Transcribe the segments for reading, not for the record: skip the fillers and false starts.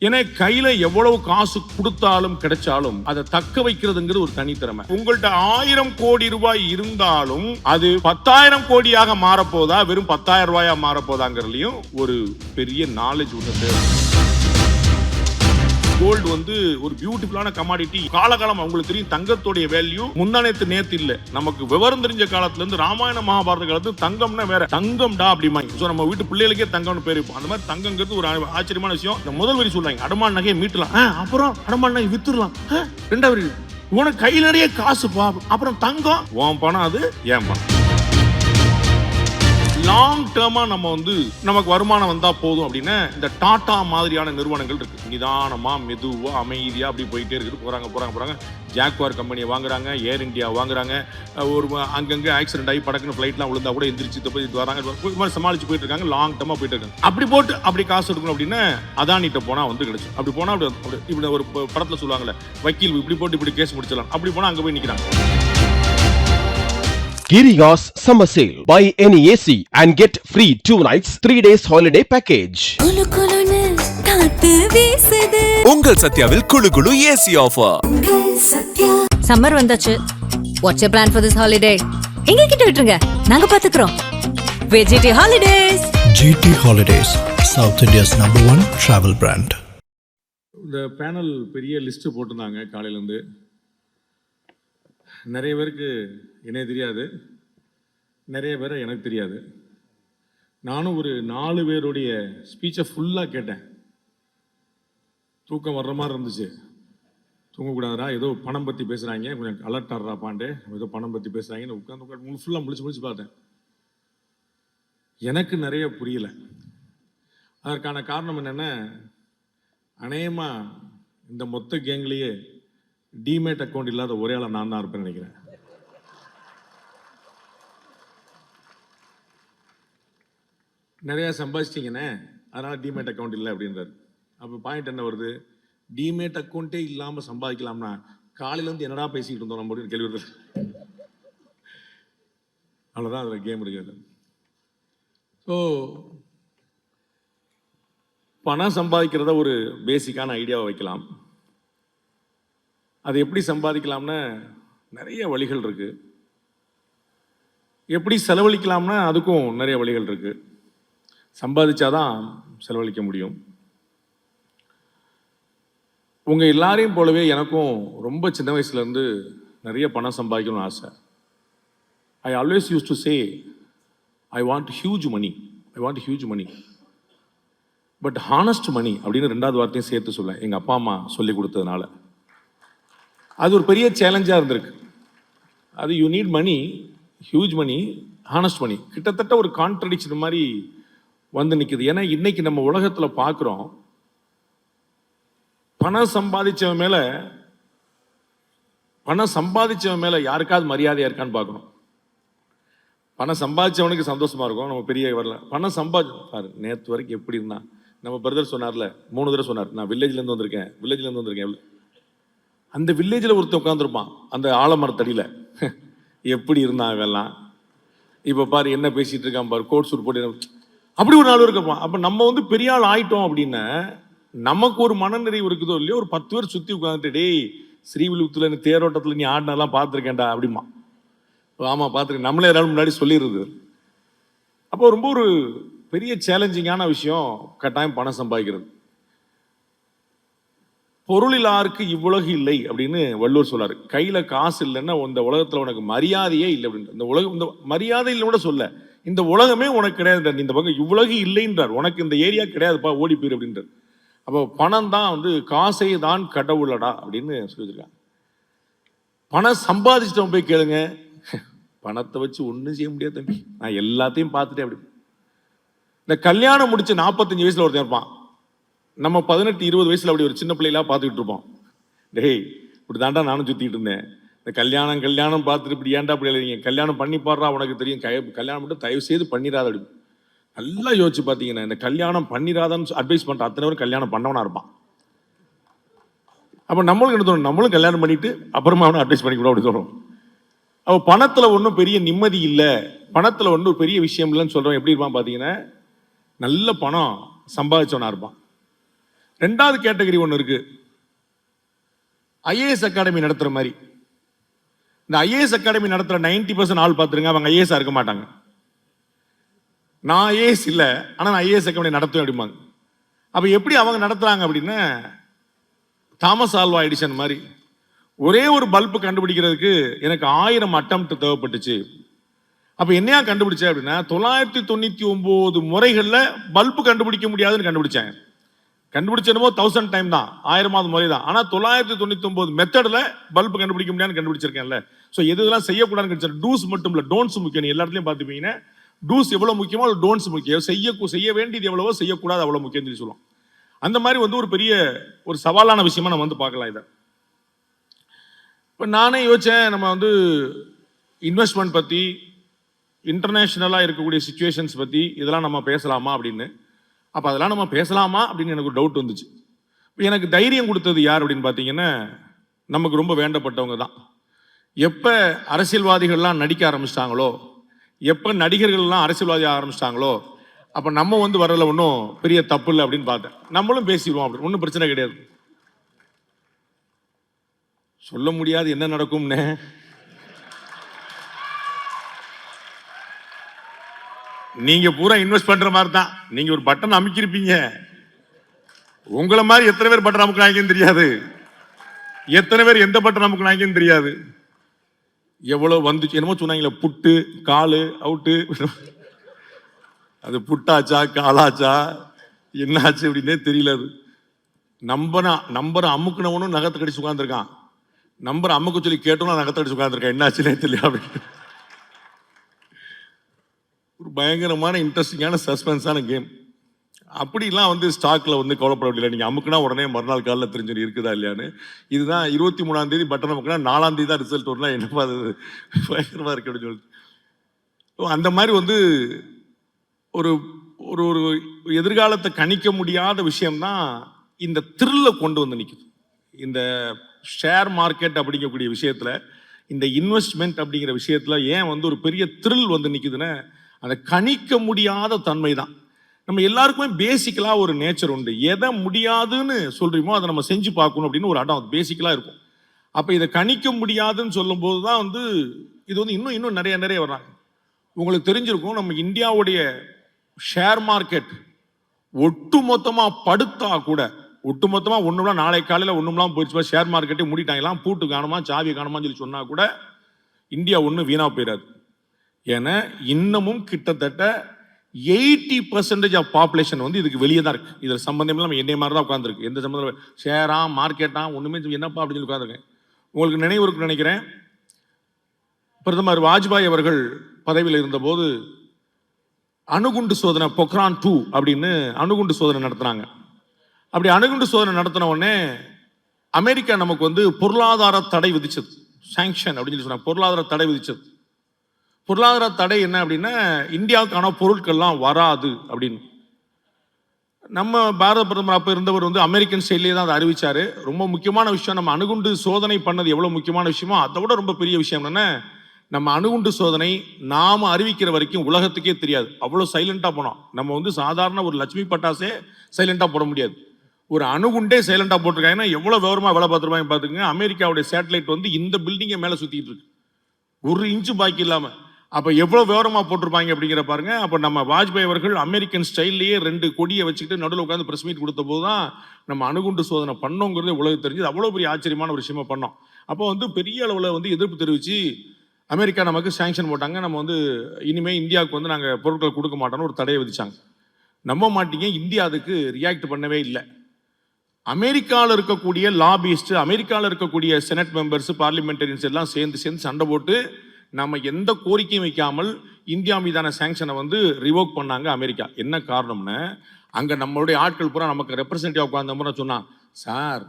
ஏன்னா கையில எவ்வளவு காசு கொடுத்தாலும் கிடைச்சாலும் அதை தக்க வைக்கிறதுங்கிறது ஒரு தனித்திறமை. உங்கள்ட்ட 1000 கோடி ரூபாய் இருந்தாலும் அது 10,000 கோடியாக மாறப்போதா வெறும் 10,000 ரூபாயா மாறப்போதாங்கிறதுலயும் ஒரு பெரிய நாலேஜ் ஒன்று தேவை. கோல்டு வந்து ஒரு பியூட்டிஃபுல்லான கமாடிட்டி. காலகாலம் அவங்களுக்கு தெரியும் தங்கத்தோடைய வேல்யூ முந்தானத்து நேத்து இல்ல. நமக்கு விவரம் தெரிஞ்ச காலத்துல இருந்து ராமாயண மகாபாரத காலத்துல தங்கம்னா வேற தங்கம்டா அப்படிமா. சோ நம்ம வீட்டு பிள்ளைகளுக்கே தங்கம்னு பேரு. அந்த மாதிரி தங்கங்கிறது ஒரு ஆச்சரியமான விஷயம். இந்த முதல் வரி சொல்றாங்க அடமான நகையை மீட்டலாம், அப்புறம் அடமான நகை வித்துடலாம். ரெண்டாவது வரி உனக்கு கையில் நிறைய காசு பா, அப்புறம் தங்கம் உன் பணம் அது ஏன் பணம். லாங் டேர்மா நம்ம வந்து நமக்கு வருமானம் வந்தா போதும் அப்படின்னு இந்த டாடா மாதிரியான நிறுவனங்கள் இருக்கு. நிதானமா மெதுவா அமைதியா அப்படி போயிட்டே இருக்குது. போறாங்க ஜாக்வார் கம்பெனியை வாங்குறாங்க, ஏர் இந்தியா வாங்குறாங்க. ஒரு அங்கங்க ஆக்சிடென்ட் ஆகி படக்குன்னு ஃபிளைட்லாம் விழுந்தா கூட எந்திரிச்சு வராங்க, சமாளிச்சு போயிட்டு இருக்காங்க. லாங் டேர்மா போயிட்டு இருக்காங்க. அப்படி போட்டு அப்படி காசு எடுக்கணும் அப்படின்னு அதானிட்ட போனா வந்து கிடைச்சு. அப்படி போனா இப்படி ஒரு படத்துல சொல்லுவாங்கல்ல, வக்கீல் இப்படி போட்டு இப்படி கேஸ் முடிச்சிடலாம். அப்படி போனா அங்க போய் நிக்கிறாங்க. Giriga's Summer Sale. Buy any AC and get free 2 nights, 3 days holiday package. உங்கள் சத்யாவில் குளு குளு ஏசி ஆஃபர். சம்மர் வந்தாச்சு. What's your plan for this holiday? எங்க கிட்ட விட்டுருங்க, நாங்க பாத்துக்கிறோம். VGT Holidays. GT Holidays, South India's #1 travel brand. இந்த பேனல் பெரிய லிஸ்ட் போட்டிருந்தாங்க காலையில இருந்து. நிறைய பேருக்கு என்னைய தெரியாது, நிறைய பேரை எனக்கு தெரியாது. நானும் ஒரு 4 பேருடைய ஸ்பீச்சை ஃபுல்லாக கேட்டேன். தூக்கம் வர்ற மாதிரி இருந்துச்சு. தூங்கக்கூடாதா, ஏதோ பணம் பற்றி பேசுகிறாங்க, கொஞ்சம் அலர்ட் ஆடுறா பாண்டே, ஏதோ பணம் பற்றி பேசுகிறாங்கன்னு உட்காந்து ஃபுல்லாக முடிச்சு பார்த்தேன். எனக்கு நிறைய புரியலை. அதற்கான காரணம் என்னென்னா, அநேகமாக இந்த மொத்த கேங்லேயே டிமேட் அக்கௌண்ட் இல்லாத ஒரே ஆளை நான் தான் இருப்பேன்னு நினைக்கிறேன். நிறையா சம்பாதிச்சிட்டிங்கண்ணே, அதனால் டிமேட் அக்கௌண்ட் இல்லை அப்படின்றாரு. அப்போ பாயிண்ட் என்ன வருது? டிமேட் அக்கௌண்ட்டே இல்லாமல் சம்பாதிக்கலாம்னா காலையிலேருந்து என்னடா பேசிக்கிட்டு இருந்தோம் நம்ம அப்படின்னு கேள்வி வருது. அவ்வளோதான் அதில் கேம் இருக்குது. ஸோ பணம் சம்பாதிக்கிறத ஒரு பேசிக்கான ஐடியாவை வைக்கலாம். அது எப்படி சம்பாதிக்கலாம்னா நிறைய வழிகள் இருக்குது. எப்படி செலவழிக்கலாம்னா அதுக்கும் நிறைய வழிகள் இருக்குது. சம்பாதிச்சாதான் செலவழிக்க முடியும். உங்கள் எல்லாரையும் போலவே எனக்கும் ரொம்ப சின்ன வயசுலேருந்து நிறைய பணம் சம்பாதிக்கணும்னு ஆசை. I always use to say I want huge money, but honest money அப்படின்னு 2வது வார்த்தையும் சேர்த்து சொல்ல எங்கள் அப்பா அம்மா சொல்லி கொடுத்ததுனால அது ஒரு பெரிய சேலஞ்சாக இருந்திருக்கு. அது you need money, huge money, honest money, கிட்டத்தட்ட ஒரு கான்ட்ரடிக்ஷன் மாதிரி வந்து நிற்குது. ஏன்னா இன்னைக்கு நம்ம உலகத்தில் பார்க்குறோம், பணம் சம்பாதிச்சவன் மேலே யாருக்காவது மரியாதையாக இருக்கான்னு பார்க்கணும். பணம் சம்பாதிச்சவனுக்கு சந்தோஷமாக இருக்கும், நம்ம பெரிய வரல. பணம் பாரு நேற்று வரைக்கும் எப்படி இருந்தான் நம்ம பிரதர் சொன்னார்ல, 3 தடவை சொன்னார், நான் வில்லேஜ்லேருந்து வந்திருக்கேன். அந்த வில்லேஜில் ஒருத்தன் உட்காந்துருப்பான் அந்த ஆலமரத்தடியில், எப்படி இருந்தான் இவெல்லாம், இப்போ பாரு என்ன பேசிகிட்டு இருக்கான் பாரு, கோட் சூட் போட்டு அப்படி ஒரு 4 பேர் இருப்பான். அப்போ நம்ம வந்து பெரிய ஆள் ஆயிட்டோம் அப்படின்னா நமக்கு ஒரு மனநிறைவு இருக்குதோ இல்லையோ, ஒரு 10 பேர் சுற்றி உட்காந்துட்டு, டேய் ஸ்ரீவில்லிபுத்தூர்ல நீ தேரோட்டத்தில் நீ ஆடினெல்லாம் பார்த்துருக்கேன்டா அப்படிமா. ஆமாம் பார்த்துருக்கேன், நம்மளே எல்லாரும் முன்னாடி சொல்லிடுறது. அப்போ ரொம்ப ஒரு பெரிய சேலஞ்சிங்கான விஷயம் கட்டாயம் பணம் சம்பாதிக்கிறது. பொருளிலாருக்கு இவ்வுலகு இல்லை அப்படின்னு வள்ளுவர் சொல்றாரு. கையில காசு இல்லைன்னா இந்த உலகத்துல உனக்கு மரியாதையே இல்லை அப்படின்னு. இந்த மரியாதை இல்லை கூட சொல்ல, இந்த உலகமே உனக்கு கிடையாது, இந்த பக்கம் இவ்வுலகு இல்லைன்றார். உனக்கு இந்த ஏரியா கிடையாதுப்பா, ஓடி போயிரு அப்படின்றார். அப்போ பணம் தான் வந்து காசை தான் கடவுளடா அப்படின்னு சொல்லியிருக்காங்க. பணம் சம்பாதிச்சிட்டவன் போய் கேளுங்க, பணத்தை வச்சு ஒன்றும் செய்ய முடியாது தம்பி, நான் எல்லாத்தையும் பார்த்துட்டேன் அப்படி. இந்த கல்யாணம் முடிச்சு 45 வயசுல ஒருத்தன் இருப்பான், நம்ம 18-20 வயசுல அப்படி ஒரு சின்ன பிள்ளைகளா பார்த்துக்கிட்டு இருப்போம். டேய் இப்படி தாண்டா நானும் சுற்றிட்டு இருந்தேன், இந்த கல்யாணம் பார்த்துட்டு இப்படி ஏன்டா அப்படி இல்லைங்க, கல்யாணம் பண்ணி பாடுறா உனக்கு தெரியும், கல்யாணம் மட்டும் தயவு செய்து பண்ணிடாத அப்படி. நல்லா யோசிச்சு பார்த்தீங்கன்னா இந்த கல்யாணம் பண்ணிடாதான்னு அட்வைஸ் பண்ணுற அத்தனை பேரும் கல்யாணம் பண்ணவனா இருப்பான். அப்போ நம்மளுக்கு என்ன தோணும், நம்மளும் கல்யாணம் பண்ணிட்டு அப்புறமா அவனை அட்வைஸ் பண்ணிக்கூட அப்படி தோணும். அப்போ பணத்தில் ஒன்றும் பெரிய நிம்மதி இல்லை, பணத்தில் ஒன்றும் பெரிய விஷயம் இல்லைன்னு சொல்கிறோம். எப்படி இருப்பான் பார்த்தீங்கன்னா, நல்ல பணம் சம்பாதிச்சவனா இருப்பான். ரெண்டாவது கேட்டகரி ஒன்று இருக்கு, ஐஏஎஸ் அகாடமி நடத்துற மாதிரி. இந்த ஐஏஎஸ் அகாடமி நடத்துற 90% ஆள் பார்த்துருங்க, அவங்க ஐஏஎஸ் இருக்க மாட்டாங்க. நான் ஐஏஎஸ் இல்லை, ஆனால் நான் ஐஏஎஸ் அகாடமி நடத்துவேன் அப்படிம்பாங்க. அப்போ எப்படி அவங்க நடத்துறாங்க அப்படின்னா, தாமஸ் ஆல்வா எடிசன் மாதிரி ஒரே ஒரு பல்பு கண்டுபிடிக்கிறதுக்கு எனக்கு 1000 அட்டெம்ப்ட் தேவைப்பட்டுச்சு. அப்போ என்னையா கண்டுபிடிச்சேன் அப்படின்னா, 999 முறைகளில் பல்பு கண்டுபிடிக்க முடியாதுன்னு கண்டுபிடிச்சாங்க. கண்டுபிடிச்சனமோ 1000 டைம் தான், 1000வது முறை தான். ஆனால் 999 மெத்தடில் பல்பு கண்டுபிடிக்க முடியாதுன்னு கண்டுபிடிச்சிருக்கேன்ல. ஸோ எதுலாம் செய்யக்கூடாதுன்னு கிடைச்சாரு. டூஸ் மட்டும் இல்லை, டோன்ஸ் முக்கியம். எல்லா இடத்துலையும் பார்த்துப்பீங்கன்னா டூஸ் எவ்வளோ முக்கியமோ அது டோன்ஸ் முக்கியம். செய்ய வேண்டியது எவ்வளவோ செய்யக்கூடாது அவ்வளோ முக்கியம்னு சொல்லி சொல்லுவோம். அந்த மாதிரி ஒரு பெரிய ஒரு சவாலான விஷயமா நம்ம பார்க்கலாம் இதை. இப்போ நானே யோசிச்சேன், நம்ம இன்வெஸ்ட்மெண்ட் பற்றி, இன்டர்நேஷ்னலாக இருக்கக்கூடிய சிச்சுவேஷன்ஸ் பற்றி இதெல்லாம் நம்ம பேசலாமா அப்படின்னு. அப்போ அதெல்லாம் நம்ம பேசலாமா அப்படின்னு எனக்கு ஒரு டவுட் வந்துச்சு. இப்போ எனக்கு தைரியம் கொடுத்தது யார் அப்படின்னு பார்த்தீங்கன்னா, நமக்கு ரொம்ப வேண்டப்பட்டவங்க தான். எப்போ அரசியல்வாதிகள்லாம் நடிக்க ஆரம்பிச்சிட்டாங்களோ, எப்போ நடிகர்கள்லாம் அரசியல்வாதி ஆரம்பிச்சிட்டாங்களோ, அப்போ நம்ம வரல ஒன்றும் பெரிய தப்பு இல்லை அப்படின்னு பார்த்தேன். நம்மளும் பேசிடுவோம், அப்படி ஒன்றும் பிரச்சனை கிடையாது. சொல்ல முடியாது என்ன நடக்கும்னு. நீங்க பூரா இன்வெஸ்ட் பண்ற மாதிரி தான். நீங்க ஒரு பட்டன் அமுக்கிருப்பீங்க, உங்களை மாதிரி எத்தனை பேர் பட்டன் அமுக்குனாங்கன்னு தெரியாது, எத்தனை பேர் எந்த பட்டன் அமுக்குனாங்கன்னு தெரியாது. எவ்வளவு வந்துச்சு என்னமோ சொன்னாங்களே, புட்டு காலு அவுட்டு, அது புட்டாச்சா காலாச்சா என்னாச்சு அப்படின்னே தெரியல. அது நம்பரை அமுக்குனவனும் நகத்தை கடிச்சு உட்காந்துருக்கான், நம்பரை அமுக்க சொல்லி கேட்டோம்னா நகத்தை கடிச்சு உட்காந்துருக்கான், என்னாச்சுன்னே தெரியல அப்படின்னு. ஒரு பயங்கரமான இன்ட்ரெஸ்டிங்கான சஸ்பென்ஸான கேம். அப்படிலாம் ஸ்டாக்ல கவலைப்பட முடியல. நீங்க அமுக்குனா உடனே மறுநாள் காலையில் தெரிஞ்சு இருக்குதா இல்லையான்னு. இதுதான் 23ஆம் தேதி பட்டன் அமுக்குனா 4ஆம் தேதி தான் ரிசல்ட் வரலாம். என்னப்பா அது பயங்கரமா இருக்கு அப்படின்னு சொல்லிட்டு. அந்த மாதிரி ஒரு ஒரு ஒரு எதிர்காலத்தை கணிக்க முடியாத விஷயம்தான் இந்த த்ரில்லை கொண்டு நிற்குது. இந்த ஷேர் மார்க்கெட் அப்படிங்கக்கூடிய விஷயத்துல, இந்த இன்வெஸ்ட்மெண்ட் அப்படிங்கிற விஷயத்துல ஏன் ஒரு பெரிய த்ரில் நிற்குதுன்னா, அதை கணிக்க முடியாத தன்மை தான். நம்ம எல்லாருக்குமே பேசிக்கலா ஒரு நேச்சர் உண்டு. எதை முடியாதுன்னு சொல்றீமோ அதை நம்ம செஞ்சு பார்க்கணும் அப்படின்னு ஒரு அடம் பேசிக்கலா இருக்கும். அப்ப இதை கணிக்க முடியாதுன்னு சொல்லும் போதுதான் இது இன்னும் நிறைய நிறைய வர்றாங்க. உங்களுக்கு தெரிஞ்சிருக்கும், நம்ம இந்தியாவுடைய ஷேர் மார்க்கெட் ஒட்டுமொத்தமா படுத்தா கூட, ஒட்டுமொத்தமா ஒண்ணுலாம் நாளை காலையில ஒண்ணுலாம் போயிடுச்சு, ஷேர் மார்க்கெட்டே மூடிட்டாங்கலாம், பூட்டு காணுமா சாவி காணுமான்னு சொல்லி சொன்னா கூட இந்தியா ஒண்ணு வீணா போயிடாது. ஏன்னா இன்னமும் கிட்டத்தட்ட 80% ஆஃப் பாப்புலேஷன் இதுக்கு வெளியே தான் இருக்கு. இதுல சம்பந்தம் இல்லாம என்னைய மாதிரி தான் உட்காந்துருக்கு. எந்த சம்பந்தம் ஷேரா மார்க்கெட்டா ஒண்ணுமே என்னப்பா அப்படின்னு சொல்லி உட்காந்துருக்கேன். உங்களுக்கு நினைவு இருக்குன்னு நினைக்கிறேன், பிரதமர் வாஜ்பாய் அவர்கள் பதவியில் இருந்தபோது அணுகுண்டு சோதனை பொக்ரான் 2 அப்படின்னு அணுகுண்டு சோதனை நடத்தினாங்க. அப்படி அணுகுண்டு சோதனை நடத்தின உடனே அமெரிக்கா நமக்கு பொருளாதார தடை விதிச்சது, சாங்ஷன் அப்படின்னு சொல்லி சொன்னாங்க. பொருளாதார தடை விதிச்சது. பொருளாதார தடை என்ன அப்படின்னா, இந்தியாவுக்கான பொருட்கள்லாம் வராது அப்படின்னு. நம்ம பாரத பிரதமர் அப்ப இருந்தவர் அமெரிக்கன் ஸ்டைலே தான் அதை அறிவிச்சாரு. ரொம்ப முக்கியமான விஷயம், நம்ம அணுகுண்டு சோதனை பண்ணது எவ்வளவு முக்கியமான விஷயமோ அதை விட ரொம்ப பெரிய விஷயம் என்னன்னா, நம்ம அணுகுண்டு சோதனை நாம அறிவிக்கிற வரைக்கும் உலகத்துக்கே தெரியாது. அவ்வளவு சைலண்டா போனோம். நம்ம சாதாரண ஒரு லட்சுமி பட்டாசே சைலண்டா போட முடியாது, ஒரு அணுகுண்டே சைலண்டா போட்டிருக்காங்கன்னா எவ்வளவு விவரமா வேலை பார்த்துருப்பாங்க பாத்துக்கங்க. அமெரிக்காவுடைய சேட்டலைட் இந்த பில்டிங்கை மேல சுத்திட்டு இருக்கு, ஒரு இன்ச்சு பாக்கி இல்லாம. அப்ப எவ்வளவு விவரமா போட்டிருப்பாங்க அப்படிங்கிற பாருங்க. அப்ப நம்ம வாஜ்பாய் அவர்கள் அமெரிக்கன் ஸ்டைல்லையே 2 கொடியை வச்சுக்கிட்டு நடுவில் உட்காந்து பிரஸ் மீட் கொடுத்த போதுதான் நம்ம அணுகுண்டு சோதனை பண்ணோங்கிறது உலகம் தெரிஞ்சது. அவ்வளவு பெரிய ஆச்சரியமான ஒரு விஷயமா பண்ணோம். அப்போ பெரிய அளவில் எதிர்ப்பு தெரிவிச்சு அமெரிக்கா நமக்கு சாங்ஷன் போட்டாங்க. நம்ம இனிமே இந்தியாவுக்கு நாங்கள் பொருட்களை கொடுக்க மாட்டோம்னு ஒரு தடையை விதிச்சாங்க. நம்ப மாட்டீங்க, இந்தியா அதுக்கு ரியாக்ட் பண்ணவே இல்லை. அமெரிக்காவில் இருக்கக்கூடிய லாபிஸ்ட், அமெரிக்காவில் இருக்கக்கூடிய செனட் மெம்பர்ஸ், பார்லிமெண்டரியன்ஸ் எல்லாம் சேர்ந்து சண்டை போட்டு நம்ம எந்த கோரிக்கையும் வைக்காமல் இந்தியா மீதான சாங்ஷனை ரிவோக் பண்ணாங்க அமெரிக்கா. என்ன காரணம்னா, அங்கே நம்மளுடைய ஆட்கள் பூரா நமக்கு ரெப்ரசன்டேட்டிவ் உட்கார்ந்த முறை சொன்னான், சார்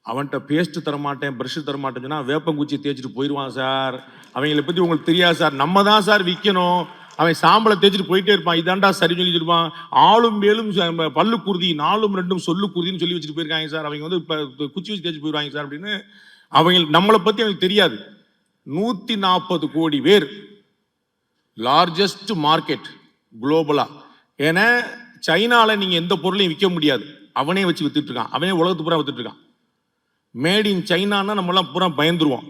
அவன்கிட்ட பேஸ்ட் தரமாட்டேன் ப்ரஷ் தரமாட்டேன்னு சொன்னா வேப்பங்குச்சி தேய்ச்சிட்டு போயிடுவான் சார், அவங்களை பற்றி உங்களுக்கு தெரியாது சார், நம்ம தான் சார் விற்கணும், அவன் சாம்பலை தேய்ச்சிட்டு போயிட்டே இருப்பான், இதாண்டா சரி சொல்லிச்சிருப்பான், ஆளும் மேலும் பல்லு குருதி 4ம் 2ம் சொல்லு குருதின்னு சொல்லி வச்சுட்டு போயிருக்காங்க சார், அவங்க குச்சி வச்சு தேய்ச்சி போயிடுவாங்க சார் அப்படின்னு. அவங்க நம்மளை பற்றி அவங்களுக்கு தெரியாது. 140 கோடி பேர், லார்ஜஸ்ட் மார்க்கெட் குளோபலா. ஏன்னா சைனால நீங்க எந்த பொருளையும் விற்க முடியாது. அவனே வச்சு வித்துட்டு இருக்கான். அவனே உலகத்து பூரா வித்துட்டு இருக்கான். மேட் இன் சைனான்னா நம்மளாம் பூரா பயந்துருவோம்.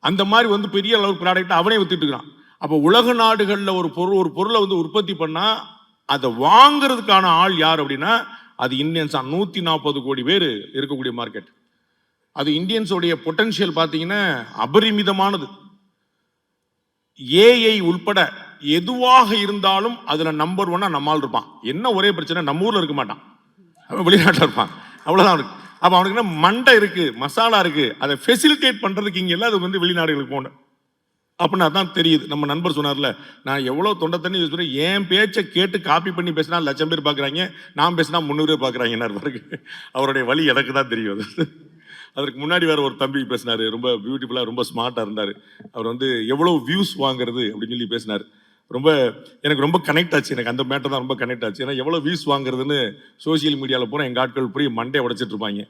அந்த மாதிரி வந்து பெரிய அளவு ப்ராடக்ட் அவனே வித்துட்டு இருக்கான். அப்போ உலக நாடுகளில் ஒரு பொருளை வந்து உற்பத்தி பண்ணா அதை வாங்குறதுக்கான ஆள் யார் அப்படின்னா அது இந்தியன்ஸ். 140 கோடி பேர் இருக்கக்கூடிய மார்க்கெட். அது இந்தியன்ஸோடைய பொட்டன்ஷியல் பார்த்தீங்கன்னா அபரிமிதமானது. ஏஐ உள்பட எதுவாக இருந்தாலும் அதுல நம்பர் 1 நம்மால் இருப்பான். என்ன ஒரே பிரச்சனை, நம்ம ஊர்ல இருக்க மாட்டான், அவன் வெளிநாட்டில் இருப்பான். அவ்வளவுதான் இருக்கு. அப்ப அவனுக்கு என்ன மண்டை இருக்கு, மசாலா இருக்கு, அதை ஃபெசிலிட்டேட் பண்றதுக்கு இங்க எல்லாம் அது வந்து வெளிநாடுகளுக்கு போகணும் அப்படின்னு அதான் தெரியுது. நம்ம நண்பர் சொன்னார்ல, நான் எவ்வளவு தொண்டை தண்ணி யூஸ் பண்ணி என் பேச்சை கேட்டு காப்பி பண்ணி பேசினா 1,00,000 பேர் பாக்குறாங்க, நான் பேசினா 300 பேர் பாக்குறாங்க. அவருடைய வழி எனக்கு தான் தெரியும். அதற்கு முன்னாடி வேற ஒரு தம்பி பேசினாரு, ரொம்ப பியூட்டிஃபுல்லா ரொம்ப ஸ்மார்ட்டா இருந்தாரு. அவர் வந்து எவ்வளவு வியூஸ் வாங்குறது அப்படின்னு சொல்லி பேசினாரு. எனக்கு ரொம்ப கனெக்ட் ஆச்சு. எனக்கு அந்த மேட்டர் தான் ரொம்ப கனெக்ட் ஆச்சு. ஏன்னா எவ்வளவு வியூஸ் வாங்குறதுன்னு சோசியல் மீடியாவில் போனால் எங்கள் ஆட்கள் புரிய மண்டே உடைச்சிட்டு இருப்பாங்க.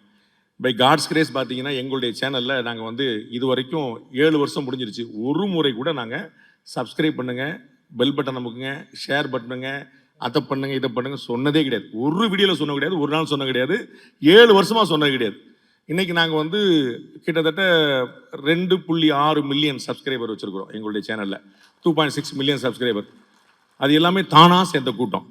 பை காட்ஸ் கிரேஸ் பார்த்தீங்கன்னா எங்களுடைய சேனலில் நாங்கள் வந்து இது வரைக்கும் 7 வருஷம் முடிஞ்சிருச்சு. ஒரு முறை கூட நாங்கள் சப்ஸ்கிரைப் பண்ணுங்க, பெல் பட்டன் நமக்குங்க, ஷேர் பண்ணுங்க, அதை பண்ணுங்க, இதை பண்ணுங்க சொன்னதே கிடையாது. ஒரு வீடியோவில் சொன்ன கிடையாது, ஒரு நாள் சொன்ன கிடையாது, 7 வருஷமாக சொன்னது கிடையாது. இன்னைக்கு நாங்கள் வந்து கிட்டத்தட்ட 2.6 மில்லியன் சப்ஸ்கிரைபர் வச்சிருக்கிறோம் எங்களுடைய சேனலில். 2.6 மில்லியன் சப்ஸ்கிரைபர். அது எல்லாமே தானா சேர்ந்த கூட்டம்,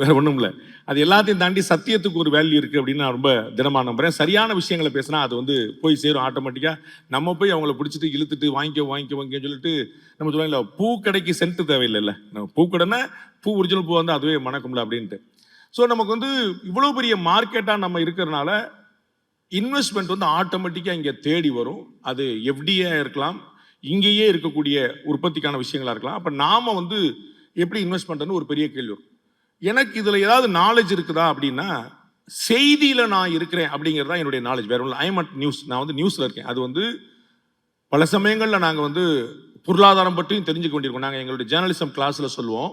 வேற ஒன்றும் இல்லை. அது எல்லாத்தையும் தாண்டி சத்தியத்துக்கு ஒரு வேல்யூ இருக்குது அப்படின்னு நான் ரொம்ப தினமாக நம்புறேன். சரியான விஷயங்களை பேசினா அது வந்து போய் சேரும் ஆட்டோமேட்டிக்காக. நம்ம போய் அவங்கள பிடிச்சிட்டு இழுத்துட்டு வாங்கிக்கோன்னு சொல்லிட்டு நம்ம சொல்லுவாங்கல்ல, பூ கடைக்கு சென்ட் தேவையில்லைல்ல, நம்ம பூ கடைன்னா பூ ஒரிஜினல் பூ வந்து அதுவே மணக்கும்ல அப்படின்ட்டு. ஸோ நமக்கு வந்து இவ்வளோ பெரிய மார்க்கெட்டாக நம்ம இருக்கிறனால இன்வெஸ்ட்மெண்ட் வந்து ஆட்டோமேட்டிக்காக இங்கே தேடி வரும். அது எஃப்டியாக இருக்கலாம், இங்கேயே இருக்கக்கூடிய உற்பத்திக்கான விஷயங்களாக இருக்கலாம். அப்போ நாம் வந்து எப்படி இன்வெஸ்ட் பண்ணுறதுன்னு ஒரு பெரிய கேள்வி வரும். எனக்கு இதில் ஏதாவது நாலேஜ் இருக்குதா அப்படின்னா, செய்தியில் நான் இருக்கிறேன் அப்படிங்கிறது தான் என்னுடைய நாலேஜ். வேற ஒன்று, ஐஎம் அட் நியூஸ், நான் வந்து நியூஸில் இருக்கேன். அது வந்து பல சமயங்களில் நாங்கள் வந்து பொருளாதாரம் பற்றியும் தெரிஞ்சுக்க வேண்டியிருக்கோம். நாங்கள் எங்களுடைய ஜேர்னலிசம் கிளாஸில் சொல்லுவோம்,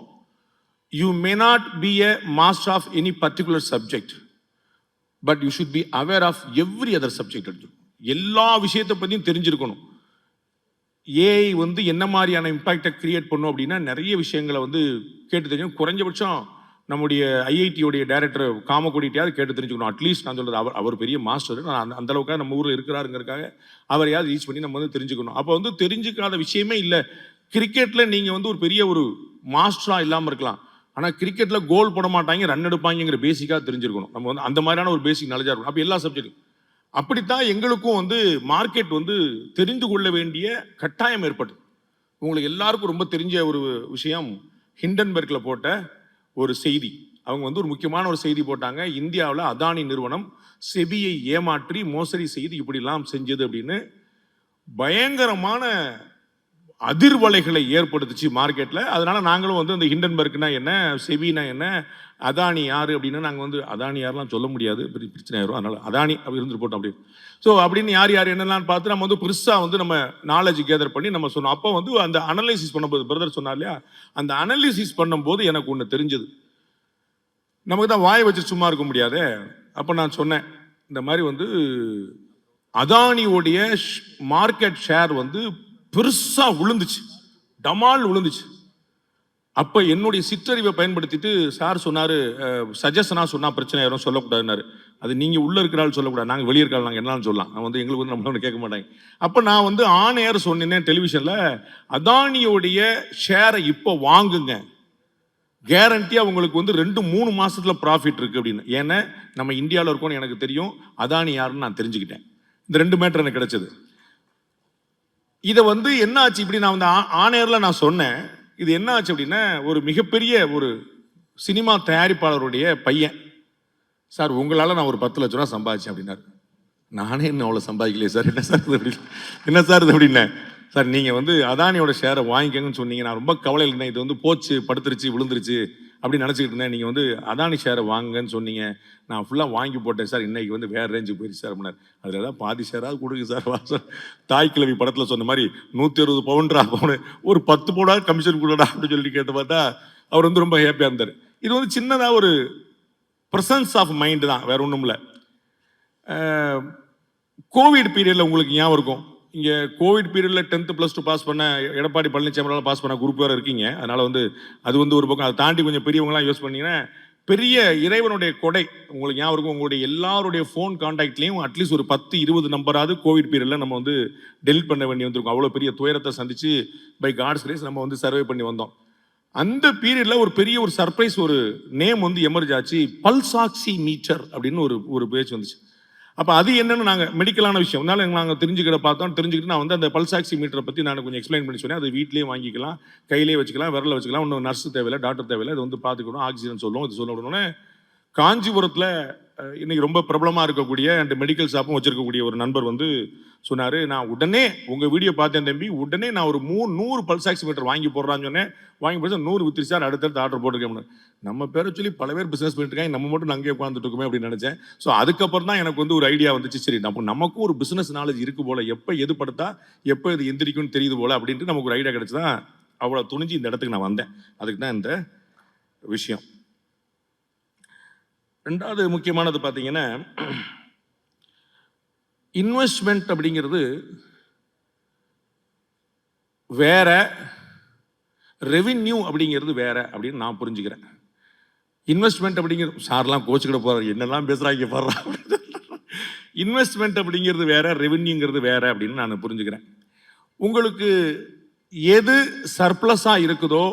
you may not be a master of any particular subject, but you should be aware of every other subject. எல்லா விஷயத்தை பற்றியும் தெரிஞ்சிருக்கணும். ஏஐ வந்து என்ன மாதிரியான இம்பாக்டை கிரியேட் பண்ணும் அப்படின்னா நிறைய விஷயங்களை வந்து கேட்டு தெரிஞ்சுக்கணும். குறைஞ்சபட்சம் நம்முடைய ஐஐடியோடைய டைரக்டர் காமக்கோடிட்டையாவது கேட்டு தெரிஞ்சுக்கணும். அட்லீஸ்ட் நான் சொல்கிறது, அவர் பெரிய மாஸ்டர், நான் அந்த அளவுக்காக நம்ம ஊரில் இருக்கிறாருங்கிறதுக்காக அவரையாவது ரீச் பண்ணி நம்ம வந்து தெரிஞ்சுக்கணும். அப்போ வந்து தெரிஞ்சுக்காத விஷயமே இல்லை. கிரிக்கெட்டில் நீங்கள் வந்து ஒரு பெரிய ஒரு மாஸ்டராக இல்லாமல் இருக்கலாம், ஆனால் கிரிக்கெட்டில் கோல் போட மாட்டாங்க, ரன் எடுப்பாங்கிற பேசிக்காக தெரிஞ்சிருக்கணும். நம்ம வந்து அந்த மாதிரியான ஒரு பேசிக் நாலேஜாக இருக்கணும். அப்போ எல்லா சப்ஜெக்டும் அப்படித்தான் எங்களுக்கும் வந்து மார்க்கெட் வந்து தெரிந்து கொள்ள வேண்டிய கட்டாயம் ஏற்பட்டு. உங்களுக்கு எல்லாருக்கும் ரொம்ப தெரிஞ்ச ஒரு விஷயம், ஹிண்டன்பர்கில் போட்ட ஒரு செய்தி. அவங்க வந்து ஒரு முக்கியமான ஒரு செய்தி போட்டாங்க, இந்தியாவில் அதானி நிறுவனம் செபியை ஏமாற்றி மோசடி செய்து இப்படிலாம் செஞ்சது அப்படின்னு. பயங்கரமான அதிர்வலைகளை ஏற்படுத்துச்சு மார்க்கெட்டில். அதனால நாங்களும் வந்து அந்த ஹிண்டன்பர்க்னா என்ன, செபினா என்ன, அதானி யார் அப்படின்னு நாங்கள் வந்து அதானி யாரெல்லாம் சொல்ல முடியாது, பெரிய பிரச்சனை ஆயிரும், அதனால அதானி அப்படி இருந்துட்டு போட்டோம் அப்படி. ஸோ அப்படின்னு யார் என்னெல்லாம் பார்த்து நம்ம வந்து பெருசாக வந்து நம்ம நாலேஜ் கேதர் பண்ணி நம்ம சொன்னோம். அப்போ வந்து அந்த அனலைசிஸ் பண்ணும்போது பிரதர் சொன்னார் இல்லையா, அந்த அனலிசிஸ் பண்ணும்போது எனக்கு ஒன்று தெரிஞ்சது. நமக்கு தான் வாயை வச்சு சும்மா இருக்க முடியாது. அப்போ நான் சொன்னேன், இந்த மாதிரி வந்து அதானியோடைய மார்க்கெட் ஷேர் வந்து பெருசாக விழுந்துச்சு, டமால் விழுந்துச்சு. அப்போ என்னுடைய சிற்றறிவை பயன்படுத்திட்டு சார் சொன்னார், சஜஷனாக சொன்னால் பிரச்சனை யாரும் சொல்லக்கூடாதுன்னாரு. அது நீங்கள் உள்ளே இருக்கிறாள் சொல்லக்கூடாது, நாங்கள் வெளியே இருக்காள் நாங்கள் என்னாலும் சொல்லலாம், நான் வந்து எங்களுக்கு வந்து நம்மளோட கேட்க மாட்டாங்க. அப்போ நான் வந்து ஆன் ஏர் சொன்னேன் டெலிவிஷனில், அதானியோடைய ஷேரை இப்போ வாங்குங்க, கேரண்டியாக உங்களுக்கு வந்து 2-3 மாதத்தில் ப்ராஃபிட் இருக்குது அப்படின்னு. ஏன்னா நம்ம இந்தியாவில் இருக்கோன்னு எனக்கு தெரியும், அதானி யாருன்னு நான் தெரிஞ்சுக்கிட்டேன். இந்த 2 மேட்டர் எனக்கு கிடைச்சது. இதை வந்து என்ன ஆச்சு, இப்படி நான் வந்து ஆன் ஏரில் நான் சொன்னேன். இது என்ன ஆச்சு அப்படின்னா, ஒரு மிகப்பெரிய ஒரு சினிமா தயாரிப்பாளருடைய பையன், சார் உங்களால் நான் ஒரு 10 லட்ச ரூபா சம்பாதிச்சேன் அப்படின்னாரு. நானே இன்னும் அவ்வளோ சம்பாதிக்கலையே சார், என்ன சார் இது அப்படி, என்ன சார் இது அப்படின்னேன். சார் நீங்கள் வந்து அதானியோட ஷேரை வாங்கிக்கங்கன்னு சொன்னீங்க, நான் ரொம்ப கவலையில் இருந்தேன், இது வந்து போச்சு, படுத்துருச்சு, விழுந்துருச்சு அப்படின்னு நினச்சிக்கிட்டு இருந்தேன். நீங்கள் வந்து அதானி ஷேரை வாங்குங்கன்னு சொன்னீங்க, நான் ஃபுல்லாக வாங்கி போட்டேன் சார், இன்னைக்கு வந்து வேறு ரேஞ்சுக்கு போயிடுச்சு சார் அப்படின்னார். அதில் ஏதாவது பாதி ஷேராக கொடுங்க சார், வா சார். தாய் கிழவி படத்தில் சொன்ன மாதிரி 160 பவுன்ரா பவுனு, ஒரு 10 பவுனாக கமிஷன் கொடுடா அப்படின்னு சொல்லி கேட்டு பார்த்தா அவர் வந்து ரொம்ப ஹாப்பியாக இருந்தார். இது வந்து சின்னதாக ஒரு ப்ரெசன்ஸ் ஆஃப் மைண்டு தான், வேற ஒன்றும் இல்லை. கோவிட் பீரியடில் உங்களுக்கு ஞாபகம் இருக்கும், இங்கே கோவிட் பீரியடில் 10th +2 பாஸ் பண்ண எடப்பாடி பழனிசாமியால் பாஸ் பண்ண குரூப் வேறு இருக்கீங்க. அதனால் வந்து அது வந்து ஒரு பக்கம், அதை தாண்டி கொஞ்சம் பெரியவங்களாம் யூஸ் பண்ணிங்கன்னா பெரிய இறைவனுடைய கொடை. உங்களுக்கு ஞாபகம் இருக்கும், உங்களுடைய எல்லாருடைய ஃபோன் கான்டாக்ட்லேயும் அட்லீஸ்ட் ஒரு 10-20 நம்பராது கோவிட் பீரியடில் நம்ம வந்து டெலிட் பண்ண வேண்டி வந்திருக்கோம். அவ்வளோ பெரிய துயரத்தை சந்திச்சு பை காட்ஸ் கிரேஸ் நம்ம வந்து சர்வே பண்ணி வந்தோம். அந்த பீரியடில் ஒரு பெரிய ஒரு சர்ப்ரைஸ், ஒரு நேம் வந்து எமர்ஜ் ஆச்சு, பல்சாக்சி மீட்டர் அப்படின்னு ஒரு பேச்சு வந்துச்சு. அப்போ அது என்னன்னு நாங்கள் மெடிக்கலான விஷயம், அதனால நாங்கள் தெரிஞ்சுக்கிட்டு நான் வந்து அந்த பல்சாக்சி மீட்டரை பற்றி நான் கொஞ்சம் எக்ஸ்பிளைன் பண்ணி சொன்னேன். அது வீட்லேயே வாங்கிக்கலாம், கையிலேயே வச்சுக்கலாம், விரலில் வச்சுக்கலாம், ஒன்றும் நர்ஸ் தேவையில்லை, டாக்டர் தேவையில்லை, இது வந்து பார்த்துக்கணும், ஆக்சிஜன் சொல்லுவோம், இது சொல்ல விடணும்னு காஞ்சிபுரத்தில் இன்னைக்கு ரொம்ப பிரபலமாக இருக்கக்கூடிய அண்ட் மெடிக்கல் ஷாப்பும் வச்சிருக்கக்கூடிய ஒரு நண்பர் வந்து சொன்னார், நான் உடனே உங்கள் வீடியோ பார்த்தேன் தம்பி, உடனே நான் ஒரு 100 பல்சாக்சி மீட்டர் வாங்கி போடுறான்னு சொன்னேன். வாங்கி போட்டு 100 வித்துருச்சு சார், அடுத்தடுத்து ஆர்டர் போட்டிருக்கேன். நம்ம பேரை சொல்லி பல பேர் பிஸ்னஸ் பண்ணிட்டு இருக்காங்க, நம்ம மட்டும் அங்கேயே உட்காந்துட்டு இருக்கோமே அப்படின்னு நினச்சேன். ஸோ அதுக்கப்புறம் தான் எனக்கு வந்து ஒரு ஐடியா வந்துச்சு, சரி நமக்கும் ஒரு பிஸ்னஸ் நாலேஜ் இருக்கு போல, எப்போ எது படுத்தா எப்போ இது எந்திரிக்கும்னு தெரியுது போல அப்படின்ட்டு நமக்கு ஒரு ஐடியா கிடைச்சுதான் அவ்வளோ துணிஞ்சு இந்த இடத்துக்கு நான் வந்தேன். அதுக்கு தான் இந்த விஷயம். ரெண்டாவது முக்கியமானது பார்த்தீங்கன்னா, இன்வெஸ்ட்மெண்ட் அப்படிங்கிறது வேற, ரெவின்யூ அப்படிங்கிறது வேற அப்படின்னு நான் புரிஞ்சுக்கிறேன். இன்வெஸ்ட்மெண்ட் அப்படிங்கிறது, சார்லாம் கோச்சுக்கிட போறாரு, என்னெல்லாம் பேசுறாங்க பாடுறா. இன்வெஸ்ட்மெண்ட் அப்படிங்கிறது வேற, ரெவின்யூங்கிறது வேற அப்படின்னு நான் புரிஞ்சுக்கிறேன். உங்களுக்கு எது சர்ப்ளஸா இருக்குதோ,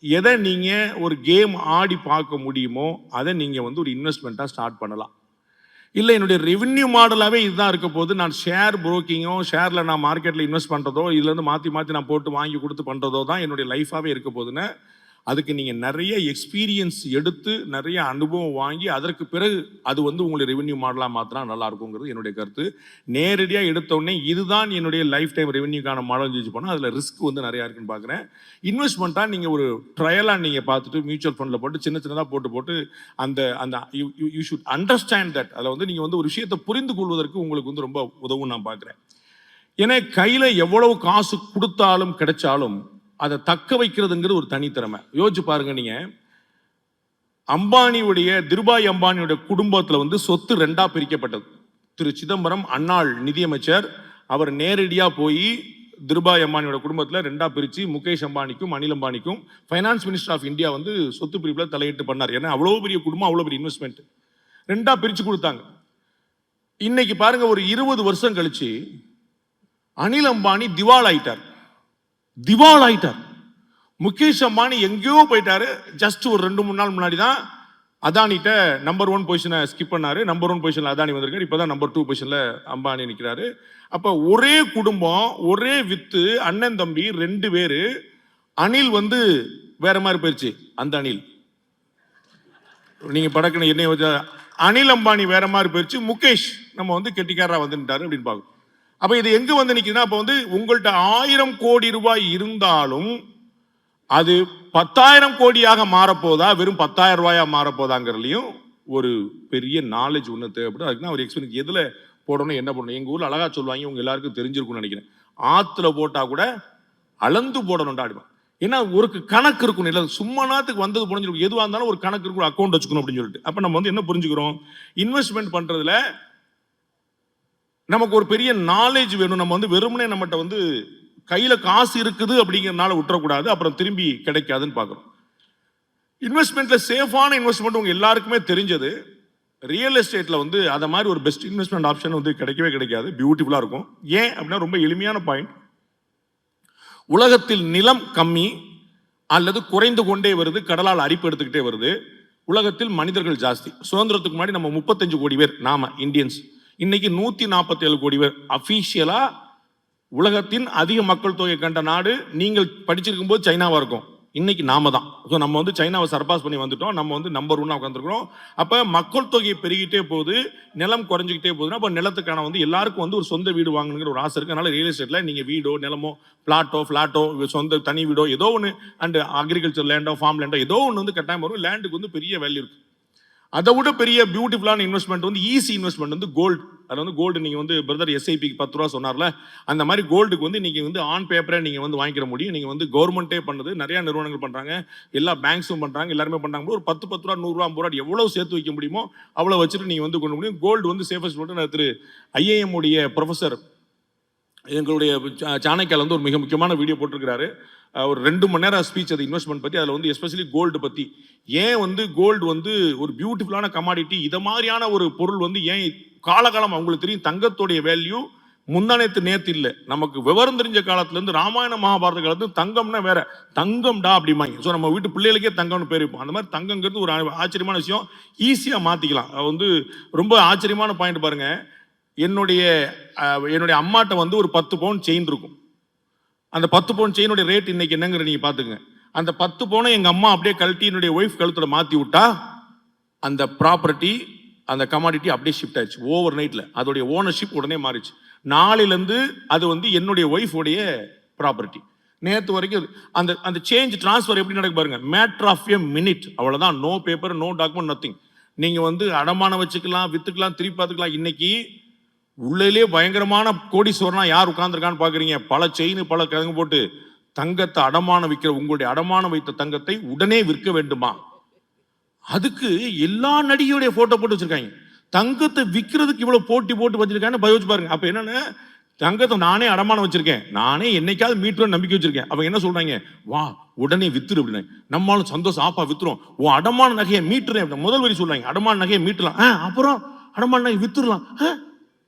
எதை நீங்கள் ஒரு கேம் ஆடி பார்க்க முடியுமோ அதை நீங்கள் வந்து ஒரு இன்வெஸ்ட்மெண்ட்டாக ஸ்டார்ட் பண்ணலாம். இல்லை என்னுடைய ரெவென்யூ மாடலாகவே இதுதான் இருக்க போது, நான் ஷேர் புரோக்கிங்கோ, ஷேரில் நான் மார்க்கெட்டில் இன்வெஸ்ட் பண்ணுறதோ, இதுலேருந்து மாற்றி நான் போட்டு வாங்கி கொடுத்து பண்ணுறதோ தான் என்னுடைய லைஃபாகவே இருக்க போதுன்னு, அதுக்கு நீங்கள் நிறைய எக்ஸ்பீரியன்ஸ் எடுத்து நிறைய அனுபவம் வாங்கி அதற்கு பிறகு அது வந்து உங்களுடைய ரெவென்யூ மாடலாக மாற்றினா நல்லா இருக்குங்கிறது என்னுடைய கருத்து. நேரடியாக எடுத்தோடனே இதுதான் என்னுடைய லைஃப் டைம் ரெவென்யூக்கான மாடல் யூஸ் பண்ணால் அதில் ரிஸ்க் வந்து நிறையா இருக்குன்னு பார்க்குறேன். இன்வெஸ்ட்மெண்ட்டாக நீங்கள் ஒரு ட்ரையலாக நீங்கள் பார்த்துட்டு மியூச்சுவல் ஃபண்டில் போட்டு சின்னதாக போட்டு அந்த அந்த யூ ஷுட் அண்டர்ஸ்டாண்ட் தட். அதில் வந்து நீங்கள் வந்து ஒரு விஷயத்தை புரிந்து கொள்வதற்கு உங்களுக்கு வந்து ரொம்ப உதவும் நான் பார்க்குறேன். ஏன்னா கையில் எவ்வளவு காசு கொடுத்தாலும் கிடைச்சாலும் அதை தக்க வைக்கிறதுங்கிறது ஒரு தனித்திறமை. யோசிச்சு பாருங்க, நீங்க அம்பானியுடைய, திருபாய் அம்பானியுடைய குடும்பத்தில் வந்து சொத்து 2ஆ பிரிக்கப்பட்டது. திரு சிதம்பரம் அன்னாள் நிதியமைச்சர், அவர் நேரடியாக போய் திருபாய் அம்பானியோட குடும்பத்தில் 2ஆ பிரித்து முகேஷ் அம்பானிக்கும் அனில் அம்பானிக்கும் ஃபைனான்ஸ் மினிஸ்டர் ஆஃப் இந்தியா வந்து சொத்து பிரிவில் தலையிட்டு பண்ணார். ஏன்னா அவ்வளோ பெரிய குடும்பம், அவ்வளோ பெரிய இன்வெஸ்ட்மெண்ட் 2ஆ பிரித்து கொடுத்தாங்க. இன்னைக்கு பாருங்க, ஒரு 20 வருஷம் கழிச்சு அனில் அம்பானி திவால் ஆயிட்டார். முகேஷ் அம்பானி எங்கேயோ போயிட்டாரு. ஜஸ்ட் ஒரு 2-3 நாள் முன்னாடி தான் அதானிட்ட நம்பர் 1 பொசிஷனை ஸ்கிப் பண்ணாரு. நம்பர் 1 பொசிஷன்ல அதானி வந்திருக்காரு. இப்பதான் நம்பர் 2 பொசிஷன்ல அம்பானி நிற்கிறாரு. அப்ப ஒரே குடும்பம், ஒரே வித்து, அண்ணன் தம்பி 2 பேரு. அனில் வந்து வேற மாதிரி போயிடுச்சு. அந்த அனில் நீங்க படக்குன்னு என்ன வச்ச அனில் அம்பானி வேற மாதிரி போயிடுச்சு. முகேஷ் நம்ம வந்து கெட்டிக்காரா வந்துட்டாரு அப்படின்னு பார்க்கணும். அப்ப இது எங்க வந்து நிக்குதுன்னா, அப்ப வந்து உங்கள்கிட்ட 1000 கோடி ரூபாய் இருந்தாலும் அது 10,000 கோடியாக மாறப்போதா, வெறும் 10,000 ரூபாயா மாறப்போதாங்கிறதுலையும் ஒரு பெரிய நாலேஜ் ஒன்று தேவைப்படும். அதுக்கு தான் ஒரு எக்ஸ்பீரியன்ஸ் எதுல போடணும், என்ன போடணும். எங்க ஊர்ல அழகா சொல்லுவாங்க, உங்க எல்லாருக்கும் தெரிஞ்சிருக்கும்னு நினைக்கிறேன், ஆத்துல போட்டா கூட அளந்து போடணும்டா. ஏன்னா ஒரு கணக்கு இருக்கணும். இல்லை சும்மா நாத்துக்கு வந்தது புரிஞ்சிருக்கும். எதுவாக இருந்தாலும் ஒரு கணக்கு இருக்கணும், அக்கௌண்ட் வச்சுக்கணும் அப்படின்னு சொல்லிட்டு. அப்ப நம்ம வந்து என்ன புரிஞ்சுக்கிறோம், இன்வெஸ்ட்மெண்ட் பண்றதுல நமக்கு ஒரு பெரிய நாலேஜ் வேணும். நம்ம வந்து வெறுமனே நம்மகிட்ட வந்து கையில காசு இருக்குது அப்படிங்கிறதுனால விட்டுறக்கூடாது, அப்புறம் திரும்பி கிடைக்காதுன்னு பார்க்குறோம். இன்வெஸ்ட்மெண்ட்ல சேஃபான இன்வெஸ்ட்மெண்ட் உங்க எல்லாருக்குமே தெரிஞ்சது. ரியல் எஸ்டேட்ல வந்து அதை மாதிரி ஒரு பெஸ்ட் இன்வெஸ்ட்மெண்ட் ஆப்ஷன் வந்து கிடைக்கவே கிடைக்காது. பியூட்டிஃபுல்லா இருக்கும். ஏன் அப்படின்னா, ரொம்ப எளிமையான பாயிண்ட். உலகத்தில் நிலம் கம்மி அல்லது குறைந்து கொண்டே வருது, கடலால் அரிப்பு எடுத்துக்கிட்டே வருது. உலகத்தில் மனிதர்கள் ஜாஸ்தி. சுதந்திரத்துக்கு முன்னாடி நம்ம 35 கோடி பேர், நாம இந்தியன்ஸ். இன்னைக்கு 147 கோடி பேர். அபிஷியலா உலகத்தின் அதிக மக்கள் தொகை கண்ட நாடு நீங்கள் படிச்சிருக்கும் போது சைனாவா இருக்கும். இன்னைக்கு நாம தான். ஸோ நம்ம வந்து சைனாவை சர்பாஸ் பண்ணி வந்துட்டோம். நம்ம வந்து நம்பர் 1 உட்காந்துருக்கிறோம். அப்போ மக்கள் தொகை பெருகிட்டே போகுது, நிலம் குறைஞ்சிக்கிட்டே போகுதுன்னா அப்போ நிலத்துக்கான வந்து எல்லாருக்கும் வந்து ஒரு சொந்த வீடு வாங்கணுங்கிற ஒரு ஆசை இருக்கு. அதனால ரியல் எஸ்டேட்ல நீங்க வீடோ, நிலமோ, ஃபிளாட்டோ, சொந்த தனி வீடோ, ஏதோ ஒன்று, அண்ட் அக்ரிகல்ச்சர் லேண்டோ, ஃபார்ம் லேண்டோ, ஏதோ ஒன்று வந்து கட்டாயம் வரும். லேண்டுக்கு வந்து பெரிய வேல்யூ இருக்கு. அதை விட பெரிய பியூட்டிஃபுல்லான இன்வெஸ்ட்மெண்ட் வந்து ஈஸி இன்வெஸ்ட்மெண்ட் வந்து கோல்டு. அதில் வந்து கோல்டு நீங்கள் வந்து பிரதர் எஸ்ஐபிக்கு 10 ரூபா சொன்னார்ல, அந்த மாதிரி கோல்டுக்கு வந்து நீங்கள் வந்து ஆன் பேப்பரை நீங்கள் வந்து வாங்கிக்கிற முடியும். நீங்கள் வந்து கவர்மெண்ட்டே பண்ணுது, நிறையா நிறுவனங்கள் பண்ணுறாங்க, எல்லா பேங்க்ஸும் பண்ணுறாங்க, எல்லாருமே பண்ணுறாங்க. ஒரு 10 ரூபா 100 ரூபா 50 ரூபா எவ்வளோ சேர்த்து வைக்க முடியுமோ அவ்வளோ வச்சுட்டு நீங்கள் வந்து கொண்டு முடியும். கோல்டு வந்து சேஃபஸ்ட். திரு IIM உடைய ப்ரொஃபஸர் எங்களுடைய சாணக்கியால் வந்து ஒரு மிக முக்கியமான வீடியோ போட்டிருக்கிறாரு. ஒரு 2 மணி நேரம் ஸ்பீச் அது இன்வெஸ்ட்மெண்ட் பற்றி. அதில் வந்து எஸ்பெஷலி கோல்டு பற்றி, ஏன் வந்து கோல்டு வந்து ஒரு பியூட்டிஃபுல்லான கமாடிட்டி, இதை மாதிரியான ஒரு பொருள் வந்து ஏன் காலகாலம் அவங்களுக்கு தெரியும். தங்கத்துடைய வேல்யூ நேத்து இல்லை, நமக்கு விவரம் தெரிஞ்ச காலத்துலேருந்து ராமாயண மகாபாரத காலத்து தங்கம்னா வேற, தங்கம்டா அப்படிமாங்க. ஸோ நம்ம வீட்டு பிள்ளைகளுக்கே தங்கம்னு பேர் வைப்போம். அந்த மாதிரி தங்கங்கிறது ஒரு ஆச்சரியமான விஷயம், ஈஸியாக மாற்றிக்கலாம். வந்து ரொம்ப ஆச்சரியமான பாயிண்ட் பாருங்க. என்னுடைய அம்மாட்ட வந்து ஒரு 10 பவுன் செயின் இருக்கும். அந்த 10 பவுன் செயினுடைய ரேட் இன்னைக்கு என்னங்கிற நீங்க பாத்துங்க. அந்த 10 பவுனை எங்க அம்மா அப்படியே கழட்டி என்னுடைய ஒய்ஃப் கழுத்துல மாத்தி விட்டா, அந்த ப்ராப்பர்ட்டி, அந்த கமாடிட்டி அப்படியே ஷிஃப்ட் ஆயிடுச்சு ஓவர் நைட்ல. அதோடைய ஓனர்ஷிப் உடனே மாறிச்சு. நாளிலிருந்து அது வந்து என்னுடைய ஒய்ஃபோடைய ப்ராப்பர்ட்டி. நேற்று வரைக்கும் அந்த சேஞ்ச் டிரான்ஸ்ஃபர் எப்படி நடக்கு பாருங்க. மேட்டர் ஆஃப் எ மினிட், அவ்வளவுதான். No paper, no document, nothing. நீங்க வந்து அடமானம் வச்சுக்கலாம், வித்துக்கலாம், திருப்பி பார்த்துக்கலாம். இன்னைக்கு உள்ளே பயங்கரமான கோடீஸ்வரனா யார் உட்கார்ந்துருக்கான்னு பாக்குறீங்க. பல செயின், பல கிழங்கு போட்டு தங்கத்தை அடமானம் விற்கிற உங்களுடைய அடமானம் வைத்த தங்கத்தை உடனே விற்க வேண்டுமா? அதுக்கு எல்லா நடிகையுடைய போட்டோ போட்டு வச்சிருக்காங்க. தங்கத்தை விற்கிறதுக்கு இவ்வளவு போட்டி போட்டு வச்சிருக்கான்னு யோசிச்சு பாருங்க. அப்ப என்னன்னா, தங்கத்தை நானே அடமானம் வச்சிருக்கேன், நானே என்னைக்காவது மீட்டுற நம்பிக்கை வச்சிருக்கேன். அவங்க என்ன சொல்றாங்க, வா உடனே வித்துரு அப்படின்னு. நம்மளும் சந்தோஷம், ஆப்பா வித்துரும், உன் அடமான நகையை மீட்டுறேன். முதல் வரி சொல்றாங்க, அடமான நகையை மீட்டலாம், அப்புறம் அடமான நகை வித்துடலாம்.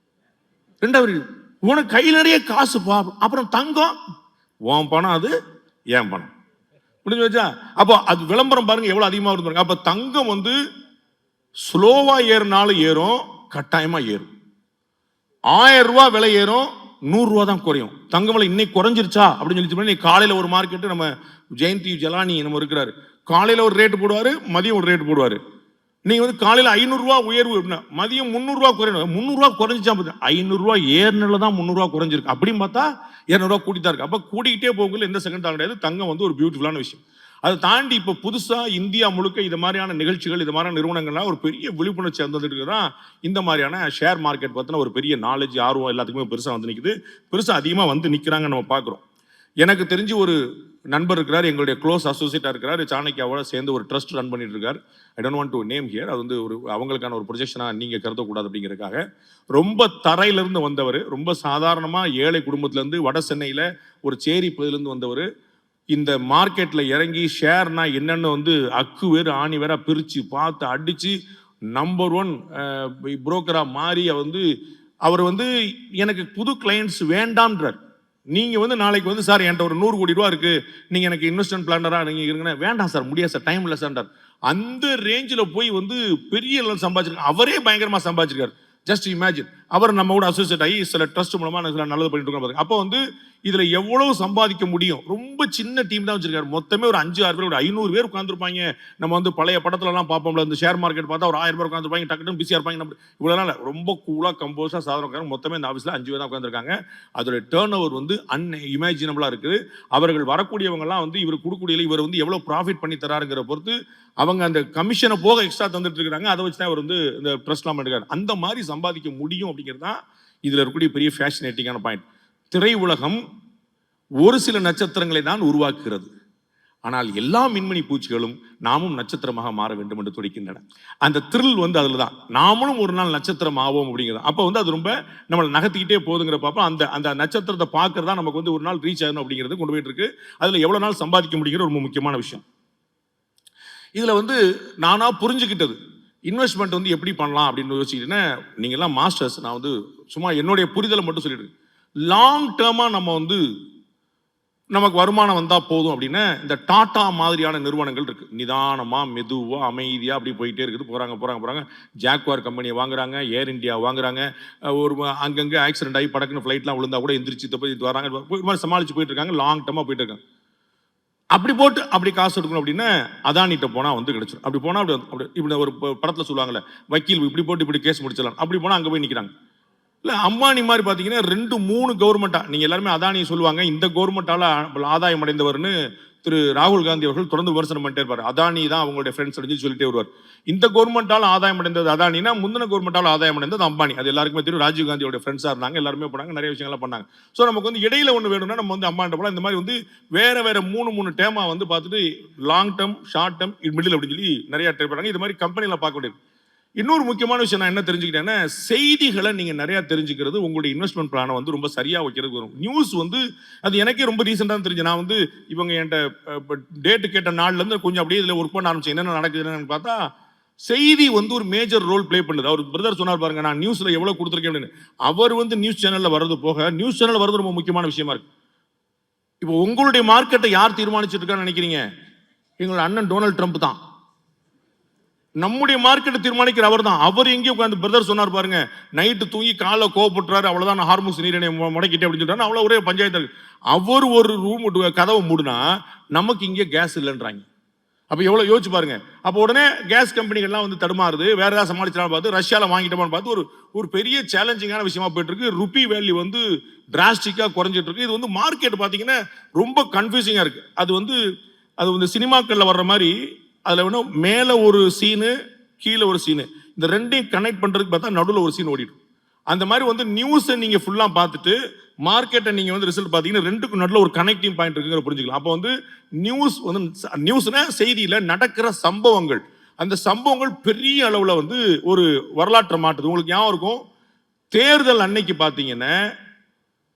ரெண்டாவது உனக்கு கையில் நிறைய காசு பா, அப்புறம் தங்கம் உன் பணம், அது ஏன் பணம், புரிஞ்சு வச்சா? அப்போ அது விளம்பரம் பாருங்க எவ்வளவு அதிகமா இருந்து பாருங்க. அப்ப தங்கம் வந்து ஸ்லோவா ஏறினாலும் ஏறும், கட்டாயமா ஏறும். 1000 ரூபாய் விலை ஏறும், 100 ரூபா தான் குறையும். தங்க விலை இன்னைக்கு குறைஞ்சிருச்சா அப்படின்னு சொல்லி காலையில ஒரு மார்க்கெட்டு, நம்ம ஜெயந்தி ஜலானி நம்ம இருக்கிறாரு, காலையில ஒரு ரேட்டு போடுவாரு, மதியம் ஒரு ரேட்டு போடுவாரு. நீங்க வந்து காலையில 500 ரூபாய் உயர்வு, மதியம் 300 ரூபாய் குறையணும். 300 ரூபாய் குறைஞ்சிச்சா, 500 ரூபாய் ஏறினால தான் 300 ரூபாய் குறைஞ்சிருக்கு. அப்படின்னு பார்த்தா 200 ரூபாய் கூட்டிதான் இருக்கு. அப்ப கூட்டிகிட்டே போகல எந்த செகண்ட் கிடையாது. தங்கம் வந்து ஒரு பியூட்டிஃபுல்லான விஷயம். அதை தாண்டி இப்ப புதுசா இந்தியா முழுக்க இது மாதிரியான நிகழ்ச்சிகள், இது மாதிரியான நிறுவனங்கள்லாம் ஒரு பெரிய விழிப்புணர்ச்சி வந்துட்டு தான். இந்த மாதிரியான ஷேர் மார்க்கெட் பத்தின ஒரு பெரிய நாலேஜ், ஆர்வம் எல்லாத்துக்குமே பெருசா வந்து நிக்குது, பெருசா அதிகமா வந்து நிக்கிறாங்க நம்ம பாக்குறோம். எனக்கு தெரிஞ்சு ஒரு நண்பர் இருக்கிறார், எங்களுடைய க்ளோஸ் அசோசியேட்டா இருக்கிறார், சாணக்கியாவோட சேர்ந்து ஒரு ட்ரஸ்ட் ரன் பண்ணிட்டு இருக்காரு. I don't want to name here. அது வந்து ஒரு அவங்களுக்கான ஒரு ப்ரொஜெக்ஷனா நீங்க கருதக்கூடாது அப்படிங்கிறதுக்காக. ரொம்ப தரையிலிருந்து வந்தவர், ரொம்ப சாதாரணமா ஏழை குடும்பத்துல இருந்து வட சென்னையில ஒரு சேரி பகுதியிலிருந்து வந்தவர். இந்த மார்க்கெட்ல இறங்கி ஷேர்னா என்னன்னு வந்து அக்கு வேறு ஆணி வேற பிரிச்சு பார்த்து அடிச்சு நம்பர் 1 புரோக்கரா மாறி வந்து அவர் வந்து எனக்கு புது கிளையன்ட்ஸ் வேண்டாம்ன்றார். நீங்க வந்து நாளைக்கு வந்து, சார் என்கிட்ட ஒரு 100 கோடி ரூபா இருக்கு, நீங்க எனக்கு இன்வெஸ்ட்மெண்ட் பிளானரா நீங்க இருங்கன்னா, வேண்டாம் சார், முடியாது சார், டைம் இல்லை சார். அந்த ரேஞ்சில் போய் வந்து பெரிய லெவல் சம்பாதிச்சிருக்காரு. அவரே பயங்கரமா சம்பாதிச்சிருக்காரு. Just imagine. அவர் நம்ம கூட அசோசியேட் ஆகி சில ட்ரஸ்ட் மூலமா நல்லது பண்ணிட்டு இருக்கோம். அப்போ வந்து இதுல எவ்வளவு சம்பாதிக்க முடியும். ரொம்ப சின்ன டீம் தான் வச்சிருக்காரு. மொத்தமே ஒரு 5-6 பேர், ஒரு 500 பேர் உட்காந்துருப்பாங்க. நம்ம வந்து பழைய படத்துல எல்லாம் பார்ப்போம்ல, இந்த ஷேர் மார்க்கெட் பார்த்தா ஒரு 1000 பேர் உட்காந்துருப்பாங்க, டக்குனு பிஸியா இருப்பாங்க. நம்ம இவ்வளவு ரொம்ப கூலா கம்போஸா சாதாரண மொத்தமே இந்த ஆஃபீஸ்ல 5 பேர் தான் உட்காந்துருக்காங்க. அதோட டேர்ன் ஓவர் வந்து அன்இமேஜினபிளா இருக்குது. அவர்கள் வரக்கூடியவங்க எல்லாம் வந்து இவர் கொடுக்கக்கூடிய இவர் வந்து எவ்வளவு ப்ராஃபிட் பண்ணி தராருங்கிற பொறுத்து அவங்க அந்த கமிஷனை போக எக்ஸ்ட்ரா தந்துட்டு இருக்காங்க. அதை வச்சுதான் அவர் வந்து இந்த ட்ரஸ்ட்லாம் எடுக்காரு. அந்த மாதிரி சம்பாதிக்க முடியும் அப்படிங்கிறது தான் இதுல இருக்கக்கூடிய பெரிய ஃபேஷனேட்டிங்கான பாயிண்ட். திரை உலகம் ஒரு சில நட்சத்திரங்களை தான் உருவாக்குகிறது. ஆனால் எல்லா மின்மணி பூச்சிகளும் நாமும் நட்சத்திரமாக மாற வேண்டும் என்று துடிக்கின்றன. அந்த த்ரில் வந்து அதுல தான். நாமளும் ஒரு நாள் நட்சத்திரம் ஆவோம் அப்படிங்கிறது. அப்போ வந்து அது ரொம்ப நம்மளை நகர்த்திக்கிட்டே போகுதுங்கிற பாப்பா. அந்த நட்சத்திரத்தை பார்க்கறதா நமக்கு வந்து ஒரு நாள் ரீச் ஆகணும் அப்படிங்கிறது கொண்டு போயிட்டு இருக்கு. அதுல எவ்வளவு நாள் சம்பாதிக்க முடியுங்கிற ரொம்ப முக்கியமான விஷயம். இதுல வந்து நானா புரிஞ்சுக்கிட்டது, இன்வெஸ்ட்மெண்ட் வந்து எப்படி பண்ணலாம் அப்படின்னு யோசிச்சுக்கிட்டேன்னா, நீங்க எல்லாம் மாஸ்டர்ஸ், நான் வந்து சும்மா என்னுடைய புரிதலை மட்டும் சொல்லிட்டு, லாங் டேர்மா நம்ம வந்து நமக்கு வருமானம் வந்தா போதும் அப்படின்னு இந்த டாடா மாதிரியான நிறுவனங்கள் இருக்கு. நிதானமா, மெதுவா, அமைதியா அப்படி போயிட்டே இருக்குது. போறாங்க. ஜாக்வார் கம்பெனியை வாங்குறாங்க, ஏர் இந்தியா வாங்குறாங்க. ஒரு அங்கங்க ஆக்சிடென்ட் ஆகி படக்குன்னு ஃபிளைட்லாம் விழுந்தா கூட எந்திரிச்சு போய் வராங்க. இது மாதிரி சமாளிச்சு போயிட்டு இருக்காங்க. லாங் டேர்மா போயிட்டு இருக்காங்க. அப்படி போட்டு அப்படி காசு எடுக்கணும் அப்படின்னா அதானிட்ட போனா வந்து கிடைச்சிடும். அப்படி போனா அப்படி இப்படி ஒரு படத்துல சொல்லுவாங்கல்ல, வக்கீல் இப்படி போட்டு இப்படி கேஸ் முடிச்சிடலாம். அப்படி போனா அங்க போய் நிக்கிறாங்க. இல்ல அம்பானி மாதிரி பாத்தீங்கன்னா 2-3 கவர்மெண்டா, நீங்க எல்லாருமே அதானி சொல்லுவாங்க, இந்த கவர்மெண்டால ஆதாயம் அடைந்தவர்னு திரு ராகுல் காந்தி அவர்கள் தொடர்ந்து விமர்சனம் பண்ணிட்டே இருப்பாரு. அதானி தான் அவங்களுடைய ஃப்ரெண்ட்ஸ் அப்படின்னு சொல்லிட்டே வருவார். இந்த கவர்மெண்டால ஆதாயம் அடைந்தது அதானினா, முந்தின கவர்மெண்டால ஆதாயம் அடைந்தது அம்பானி. அது எல்லாருக்குமே தெரியும். ராஜீவ் காந்தியோட ஃப்ரெண்ட்ஸா இருந்தாங்க, எல்லாருமே போனாங்க, நிறைய விஷயங்கள்லாம் பண்ணாங்க. ஸோ நமக்கு வந்து இடையில ஒன்று வேணும்னா நம்ம வந்து அம்மாண்ட போல இந்த மாதிரி வந்து வேற 3 டேமா வந்து பார்த்துட்டு long term, short term, middle அப்படின்னு சொல்லி நிறைய ட்ரை பண்ணாங்க. இது மாதிரி கம்பெனியில் பார்க்க வேண்டியது. இன்னொரு முக்கியமான விஷயம் நான் என்ன தெரிஞ்சுக்கிட்டேன்னா, செய்திகளை நீங்க நிறைய தெரிஞ்சுக்கிறது உங்களுடைய இன்வெஸ்ட்மெண்ட் பிளானை வந்து ரொம்ப சரியா வைக்கிறதுக்கு வரும். நியூஸ் வந்து அது எனக்கே ரொம்ப ரீசெண்டாக தெரிஞ்சு. நான் வந்து இவங்க என்கிட்ட டேட்டு கேட்ட நாள்ல இருந்து கொஞ்சம் அப்படியே இதில் ஒர்க் பண்ண ஆரம்பிச்சேன். என்னென்ன நடக்குதுன்னு பார்த்தா செய்தி வந்து ஒரு மேஜர் ரோல் ப்ளே பண்ணுது. அவர் பிரதர் சொன்னார் பாருங்க, நான் நியூஸ்ல எவ்வளவு கொடுத்துருக்கேன் அப்படின்னு. அவர் வந்து நியூஸ் சேனல்ல வர்றது போக நியூஸ் சேனல் வர்றது ரொம்ப முக்கியமான விஷயமா இருக்கு. இப்போ உங்களுடைய மார்க்கெட்டை யார் தீர்மானிச்சுட்டு இருக்கான்னு நினைக்கிறீங்க? எங்களோட அண்ணன் டொனால்ட் ட்ரம்ப் தான். நம்முடைய மார்க்கெட்டை தீர்மானிக்கிற அவர் தான். அவர் எங்கேயும் உட்காந்து பிரதர் சொன்னார் பாருங்க, நைட்டு தூங்கி காலைல கோவப்பட்டுறாரு, அவ்வளவுதான் நான் ஹார்மோஸ் நீரினை முடக்கிட்டே அப்படின்னு சொல்றாரு. அவ்வளவு ஒரே பஞ்சாயத்து இருக்கு. அவர் ஒரு ரூம் கதவை மூடுனா நமக்கு இங்கே கேஸ் இல்லைன்றாங்க. அப்ப எவ்வளவு யோசிச்சு பாருங்க. அப்ப உடனே கேஸ் கம்பெனிகள்லாம் வந்து தடுமாறுது. வேற ஏதாவது சமாளிச்சாலும் பார்த்து ரஷ்யால வாங்கிட்டோமான்னு பார்த்து ஒரு பெரிய சேலஞ்சிங்கான விஷயமா போயிட்டு இருக்கு. ருபி வேல்யூ வந்து டிராஸ்டிக்கா குறைஞ்சிட்டு இருக்கு. இது வந்து மார்க்கெட் பாத்தீங்கன்னா ரொம்ப கன்ஃபியூசிங்கா இருக்கு. அது வந்து சினிமாக்கள்ல வர்ற மாதிரி அதுல வேணும் மேல ஒரு சீனு கீழே ஒரு சீனு, இந்த ரெண்டையும் கனெக்ட் பண்றதுக்கு பார்த்தா நடுவில் ஒரு சீன் ஓடிடும். அந்த மாதிரி வந்து நியூஸை நீங்க ஃபுல்லா பார்த்துட்டு மார்க்கெட்டை நீங்க வந்து ரிசல்ட் பார்த்தீங்கன்னா ரெண்டுக்கும் நடுவில் ஒரு கனெக்டிங் பாயிண்ட் இருக்குங்கிற புரிஞ்சுக்கலாம். அப்போ வந்து நியூஸ்னா செய்தியில நடக்கிற சம்பவங்கள், அந்த சம்பவங்கள் பெரிய அளவுல வந்து ஒரு வரலாற்றை மாற்றுது. உங்களுக்கு ஞாபகம் இருக்கும், தேர்தல் அன்னைக்கு பார்த்தீங்கன்னா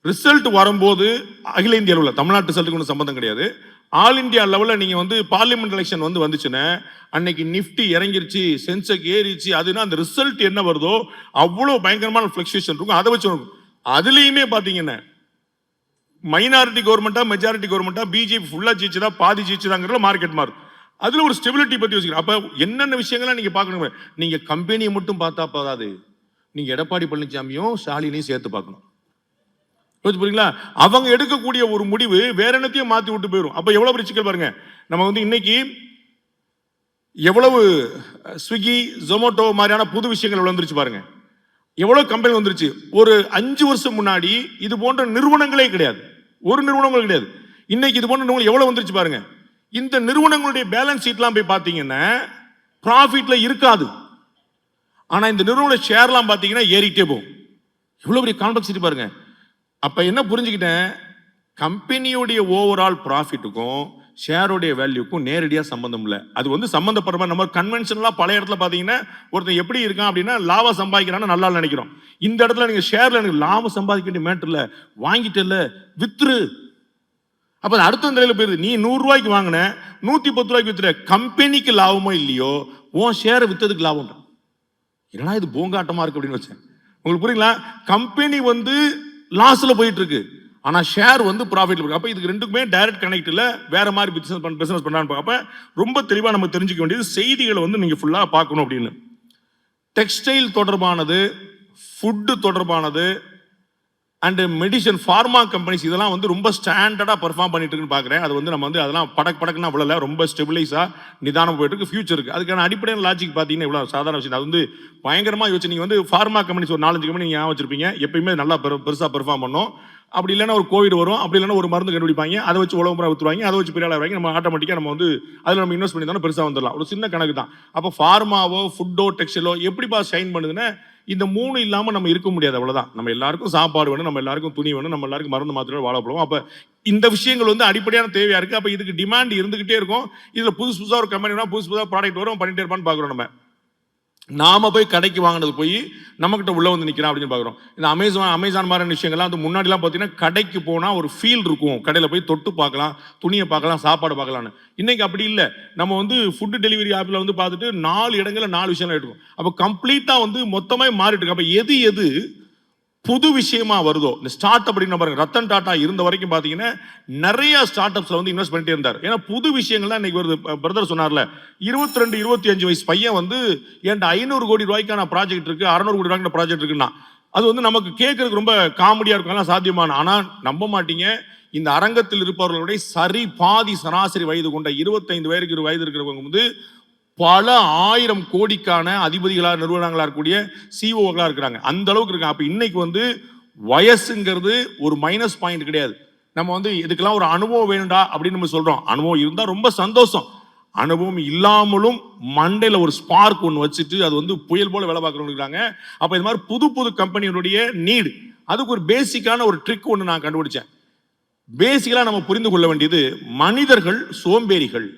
ரிசல்ட் வரும்போது அகில இந்திய அளவில், தமிழ்நாட்டு ரிசல்ட்டுக்கு ஒன்றும் சம்பந்தம் கிடையாது, ஆல் இந்தியா லெவலில் நீங்கள் வந்து பார்லிமெண்ட் எலெக்ஷன் வந்துச்சுன்னா அன்னைக்கு நிஃப்டி இறங்கிருச்சு, சென்செக்ஸ் ஏறிச்சு. அதுனா அந்த ரிசல்ட் என்ன வருதோ அவ்வளோ பயங்கரமான ஃப்ளக்சுவேஷன் இருக்கும். அதை வச்சு அதுலேயுமே பார்த்தீங்கன்னா மைனாரிட்டி கவர்மெண்ட்டா மெஜாரிட்டி கவர்மெண்ட்டா, பிஜேபி ஃபுல்லாக ஜெயிச்சுதா பாதி ஜெயிச்சுதாங்கிறத மார்க்கெட் மாறும். அதில் ஒரு ஸ்டெபிலிட்டி பற்றி யோசிக்கிறேன். அப்போ என்னென்ன விஷயங்கள்லாம் நீங்கள் பார்க்கணும். நீங்கள் கம்பெனியை மட்டும் பார்த்தா போதாது, நீங்கள் எடப்பாடி பழனிசாமியும் ஸ்டாலினையும் சேர்த்து பார்க்கணும். புரியுங்களா? அவங்க எடுக்கக்கூடிய ஒரு முடிவு வேற என்னத்தையும் மாத்தி விட்டு போயிடும். அப்ப எவ்வளவு பெரிய சிக்கல் பாருங்க. நம்ம வந்து இன்னைக்கு எவ்வளவு ஸ்விக்கி ஜொமேட்டோ மாதிரியான புது விஷயங்கள் வந்துருச்சு பாருங்க. எவ்வளவு கம்பெனி வந்துருச்சு. ஒரு 5 வருஷம் முன்னாடி இது போன்ற நிறுவனங்களே கிடையாது, ஒரு நிறுவனங்களும் கிடையாது. இன்னைக்கு இது போன்ற நிறுவனம் எவ்வளவு வந்துருச்சு பாருங்க. இந்த நிறுவனங்களுடைய பேலன்ஸ் ஷீட்லாம் போய் பார்த்தீங்கன்னா ப்ராஃபிட்ல இருக்காது. ஆனா இந்த நிறுவன ஷேர்லாம் பார்த்தீங்கன்னா ஏறிட்டே போகும். எவ்வளவு பெரிய காம்ப்ளெக்சிட்டி பாருங்க. அப்ப என்ன புரிஞ்சுக்கிட்டேன், கம்பெனியுடைய ஓவரால் ப்ராஃபிட்டுக்கும் ஷேருடைய வேல்யூக்கும் நேரடியாக சம்பந்தம் இல்லை. அது வந்து சம்பந்தப்படுற நம்ம கன்வென்ஷனலாக பழைய இடத்துல பார்த்தீங்கன்னா ஒருத்தன் எப்படி இருக்கான் அப்படின்னா லாபம் சம்பாதிக்கிறான்னு நல்லா நினைக்கிறோம். இந்த இடத்துல நீங்கள் ஷேரில் எனக்கு லாபம் சம்பாதிக்க வேண்டிய மேட்டர்ல வாங்கிட்டு இல்லை வித்துரு. அப்போ அடுத்த நிலையில் போயிருது. நீ 100 ரூபாய்க்கு வாங்கின 110 ரூபாய்க்கு வித்துற, கம்பெனிக்கு லாபமோ இல்லையோ உன் ஷேரை வித்ததுக்கு லாபம். என்னன்னா இது போங்காட்டமா இருக்கு அப்படின்னு வச்சேன். உங்களுக்கு புரியுங்களா? கம்பெனி வந்து லாஸ்ல போயிட்டு இருக்கு, ஆனா ஷேர் வந்து ப்ராஃபிட்ல இருக்கு. அப்ப இதுக்கு ரெண்டுக்குமே டைரக்ட் கனெக்ட் இல்ல, வேற மாதிரி பிசினஸ் பண்றாங்க. அப்ப ரொம்ப தெளிவா நம்ம தெரிஞ்சுக்க வேண்டியது செய்திகளை வந்து நீங்க ஃபுல்லா பார்க்கணும் அப்படின்னு. டெக்ஸ்டைல் தொடர்பானது, ஃபுட்டு தொடர்பானது அண்ட் மெடிசன் ஃபார்மா கம்பெனிஸ் இதெல்லாம் வந்து ரொம்ப ஸ்டாண்டர்டா பெர்ஃபார்ம் பண்ணிட்டு இருக்குன்னு பாக்குறேன். அது வந்து நம்ம வந்து அதெல்லாம் படக்குன்னா அவ்வளோ ரொம்ப ஸ்டெபிலைஸா நிதானம் போயிட்டு இருக்கு, ஃபியூச்சர் இருக்கு. அதுக்கான அடிப்படையான லாஜிக் பார்த்தீங்கன்னா இவ்வளவு சாதாரண விஷயம். அது வந்து பயங்கரமா யோசிச்சு நீங்க வந்து ஃபார்மா கம்பெனிஸ் ஒரு 4-5 கம்பெனி நீங்க வச்சிருப்பீங்க, எப்பயுமே நல்லா பெருசா பெர்ஃபார்ம் பண்ணும். அப்படி இல்லைன்னா ஒரு கோவிட் வரும், அப்படி இல்லைன்னா ஒரு மருந்து கண்டுபிடிப்பாங்க, அதை வச்சு உலகம் பூரா வித்துருவாங்க, அதை வச்சு பெரிய ஆளா வாங்கி நம்ம ஆட்டோமேட்டிக்கா நம்ம வந்து அதில் நம்ம இன்வெஸ்ட் பண்ணி தானே பெருசா வந்துடலாம். ஒரு சின்ன கணக்கு தான். அப்போ ஃபார்மாவோ ஃபுட்டோ டெக்ஸ்டைலோ எப்படிப்பா ஷைன் பண்ணுதுன்னா இந்த 3 இல்லாம நம்ம இருக்க முடியாது. அவ்வளவுதான். நம்ம எல்லாருக்கும் சாப்பாடு வேணும், நம்ம எல்லாருக்கும் துணி வேணும், நம்ம எல்லாருக்கும் மருந்து மாத்திரை வாழப்படும். அப்ப இந்த விஷயங்கள் வந்து அடிப்படையான தேவையா இருக்கு. அப்ப இதுக்கு டிமாண்ட் இருந்துகிட்டே இருக்கும். இதுல புதுசா ஒரு கம்பெனி புதுசா ப்ராடக்ட் வரும், பண்ணிட்டே இருப்பான்னு பாக்குறோம். நாம போய் கடைக்கு வாங்கினது போய் நம்மகிட்ட உள்ள வந்து நிற்கிறான் அப்படின்னு பாக்குறோம். இந்த அமேசான் மாதிரியான விஷயங்கள்லாம் வந்து முன்னாடிலாம் பார்த்தீங்கன்னா கடைக்கு போனா ஒரு ஃபீல் இருக்கும், கடையில் போய் தொட்டு பார்க்கலாம், துணியை பார்க்கலாம், சாப்பாடு பார்க்கலான்னு. இன்னைக்கு அப்படி இல்லை. நம்ம வந்து ஃபுட் டெலிவரி ஆப்பில் வந்து பார்த்துட்டு 4 இடங்கள்ல 4 விஷயம்லாம் எடுக்கும். அப்போ கம்ப்ளீட்டா வந்து மொத்தமாக மாறிட்டு இருக்கு. அப்போ எது புது விஷயமா வருதோ, இந்த ஸ்டார்ட் அப் அப்படின்னு பாருங்க, ரத்தன் டாடா இருந்த வரைக்கும் பாத்தீங்கன்னா நிறைய ஸ்டார்ட் அப்ஸ்ல வந்து இன்வெஸ்ட் பண்ணிட்டே இருந்தார். ஏன்னா புது விஷயங்கள் தான் இன்னைக்கு வருது. பிரதர் சொன்னார்ல, 22-25 வயசு பையன் வந்து என்கிட்ட 500 கோடி ரூபாய்க்கான ப்ராஜெக்ட் இருக்கு, 600 கோடி ரூபாய்க்கான ப்ராஜெக்ட் இருக்குன்னா அது வந்து நமக்கு கேட்கறதுக்கு ரொம்ப காமெடியா இருக்கும், சாத்தியமான. ஆனா நம்ப மாட்டீங்க, இந்த அரங்கத்தில் இருப்பவர்களுடைய சரி பாதி சராசரி வயது கொண்ட 25 வயது இருக்கிறவங்க வந்து பல 1000 கோடிக்கான அதிபதிகளாக நிறுவனங்களா இருக்கக்கூடிய சிஓங்களா இருக்கிறாங்க. அந்த அளவுக்கு இருக்காங்க. அப்ப இன்னைக்கு வந்து வயசுங்கிறது ஒரு மைனஸ் பாயிண்ட் கிடையாது. நம்ம வந்து இதுக்கெல்லாம் ஒரு அனுபவம் வேணும்டா அப்படின்னு நம்ம சொல்றோம். அனுபவம் இருந்தா ரொம்ப சந்தோஷம். அனுபவம் இல்லாமலும் மண்டையில ஒரு ஸ்பார்க் ஒன்று வச்சுட்டு அது வந்து புயல் போல வேலை பார்க்கறவங்க இருக்காங்க. அப்ப இது மாதிரி புது கம்பெனியுடைய நீடு, அதுக்கு ஒரு பேசிக்கான ஒரு ட்ரிக் ஒன்று நான் கண்டுபிடிச்சேன். பேசிக்கலா நம்ம புரிந்து கொள்ள வேண்டியது, மனிதர்கள் சோம்பேறிகள்.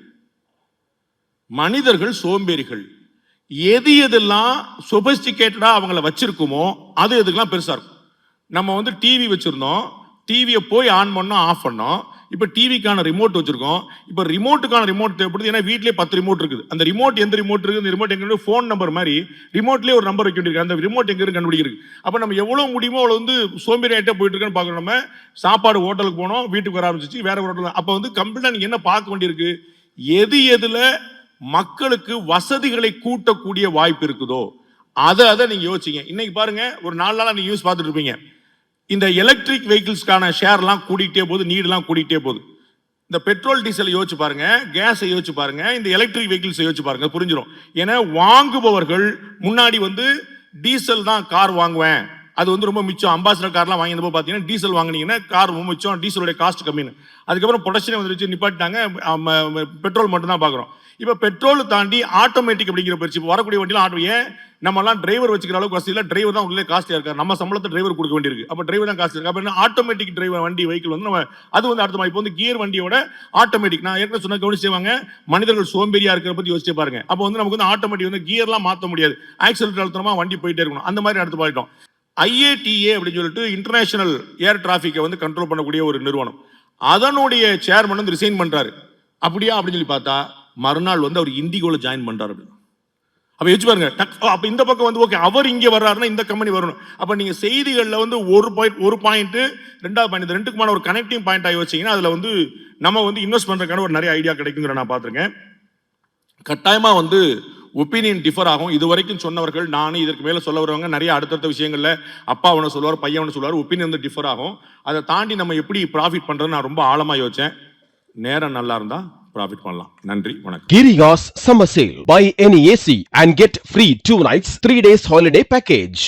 எது எதெல்லாம் சொபிஸ்டிகேட்டடா அவங்கள வச்சிருக்குமோ அது எதுக்கெல்லாம் பெருசா இருக்கும். நம்ம வந்து டிவி வச்சிருந்தோம், டிவியை போய் ஆன் பண்ணோம், ஆஃப் பண்ணோம். இப்போ டிவிக்கான ரிமோட் வச்சிருக்கோம். இப்போ ரிமோட்டுக்கான ரிமோட் தேவைப்படுது. ஏன்னா வீட்லயே 10 ரிமோட் இருக்குது. அந்த ரிமோட் எந்த ரிமோட் இருக்குது, இந்த ரிமோட் எங்க ஃபோன் நம்பர் மாதிரி ரிமோட்லேயே ஒரு நம்பர் வைக்க வேண்டியிருக்கு. அந்த ரிமோட் எங்க இருக்கு கண்டுபிடிக்கிறது. அப்போ நம்ம எவ்வளவு முடியுமோ அவ்வளோ வந்து சோம்பேறி ஆகிட்டே போயிட்டு இருக்கேன்னு பார்க்கணும். நம்ம சாப்பாடு ஹோட்டலுக்கு போனோம், வீட்டுக்கு வர ஆரம்பிச்சிச்சு, வேற ஹோட்டல். அப்போ வந்து கம்ப்ளீட்டாக நீங்கள் என்ன பார்க்க வேண்டியிருக்கு, எது எதுல மக்களுக்கு வசதிகளை கூட்டக்கூடிய வாய்ப்பு இருக்குதோ அதை நீங்க யோசிச்சீங்க. இன்னைக்கு பாருங்க, ஒரு 4 நாளா நீங்க நியூஸ் பார்த்துட்டு இருப்பீங்க. இந்த எலக்ட்ரிக் வெஹிக்கிள்ஸ்க்கான ஷேர்லாம் கூடிக்கிட்டே போகுது, நீடெல்லாம் கூடிக்கிட்டே போகுது. இந்த பெட்ரோல் டீசல் யோசிச்சு பாருங்க, கேஸை யோசிச்சு பாருங்க, இந்த எலக்ட்ரிக் வெஹிக்கிள்ஸ் யோசிச்சு பாருங்க, புரிஞ்சிடும். ஏன்னா வாங்குபவர்கள் முன்னாடி வந்து டீசல் தான் கார் வாங்குவேன், அது வந்து ரொம்ப மிச்சம். அம்பாசிடர் கார்லாம் வாங்கினப்போ பார்த்தீங்கன்னா டீசல் வாங்கினீங்கன்னா கார் ரொம்ப மிச்சம், டீசலோட காஸ்ட் கம்மின்னு. அதுக்கப்புறம் ப்ரொடக்ஷனே வந்துருச்சு, நிப்பாட்டிட்டாங்க, பெட்ரோல் மட்டும் தான் பார்க்குறோம். இப்போ பெட்ரோல் தாண்டி ஆட்டோமேட்டிக் அப்படிங்கிற பயிற்சி இப்போ வரக்கூடிய வண்டியில் ஏன் நம்மலாம் டிரைவர் வச்சுக்கிற அளவுக்கு வசதி இல்லை, டிரைவர் தான் உள்ளே காஸ்ட்லியாக இருக்காரு. நம்ம சம்பளத்தை டிரைவர் கொடுக்க வேண்டியிருக்கு. அப்போ டிரைவர் தான் காஸ்ட்லி இருக்கு. அப்போ ஆட்டோமேட்டிக் டிரைவர் வண்டி வெஹிக்கிள் வந்து நம்ம அது வந்து அடுத்த மாதிரி இப்போ வந்து கியர் வண்டியோட ஆட்டோமேட்டிக். நான் ஏற்கனவே சொன்ன கவனிச்சு செய்வாங்க, மனிதர்கள் சோம்பேறியா இருக்கிற பற்றி யோசிச்சு பாருங்க. அப்போ வந்து நமக்கு வந்து ஆட்டோமேட்டிக் வந்து கியர்லாம் மாற்ற முடியாது, ஆக்சிலேட்டர் அழுத்தமா வண்டி போயிட்டே இருக்கணும். அந்த மாதிரி அடுத்து போயிட்டோம். IATA அப்படின்னு சொல்லிட்டு இன்டர்நேஷனல் ஏர் டிராஃபிக்கை வந்து கண்ட்ரோல் பண்ணக்கூடிய ஒரு நிறுவனம், அதனுடைய சேர்மன் வந்து ரிசைன் பண்றாரு. அப்படியா அப்படின்னு சொல்லி பார்த்தா மறுநாள் வந்து அவர் இண்டிகோல ஜாயின் பண்றாரு. அப்ப யோசிச்சு பாருங்க. அப்ப இந்த பக்கம் வந்து ஓகே, அவர் இங்க வர்றாருன்னா இந்த கம்பெனி வரணும். அப்ப நீங்க செய்திகள்ல வந்து ஒரு பாயிண்ட், ரெண்டாவது பாயிண்ட், இந்த ரெண்டுக்குமான ஒரு கனெக்டிங் பாயிண்ட் ஆகி வச்சீங்கன்னா அதுல வந்து நம்ம வந்து இன்வெஸ்ட் பண்றதுக்கான ஒரு நிறைய ஐடியா கிடைக்குங்கிற நான் பார்த்திருக்கேன். கட்டாயமா வந்து ஒப்பீனியன் டிஃபர் ஆகும். இது வரைக்கும் சொன்னவர்கள், நான் இதற்கு மேல சொல்ல வரவங்க நிறைய அடுத்தடுத்த விஷயங்கள்ல அப்பா அவனை சொல்லுவார், பையன் அவனை சொல்லுவார், ஒப்பீனியன் வந்து டிஃபர் ஆகும். அதை தாண்டி நம்ம எப்படி ப்ராஃபிட் பண்றதுன்னு நான் ரொம்ப ஆழமா யோசிச்சேன். நேரம் நல்லா இருந்தா ப்ராஃபிட் பண்ணலாம். நன்றி, வணக்கம். Giriga's summer sale. Buy any AC and get free 2 nights 3 days holiday package.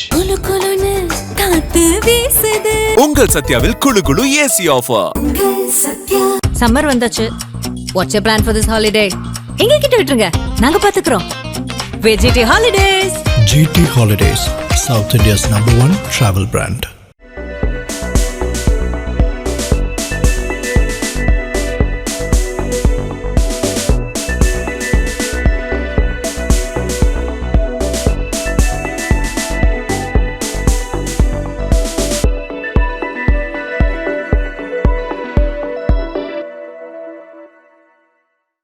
உங்கள் சத்யாவில் குளு குளு ஏசி ஆஃபர். சம்மர் வந்தாச்சு. What's your plan for this holiday? எங்க கிட்ட விட்டுருங்க, நாங்க பாத்துக்கிறோம். VGT Holidays. GT Holidays, South India's #1 travel brand.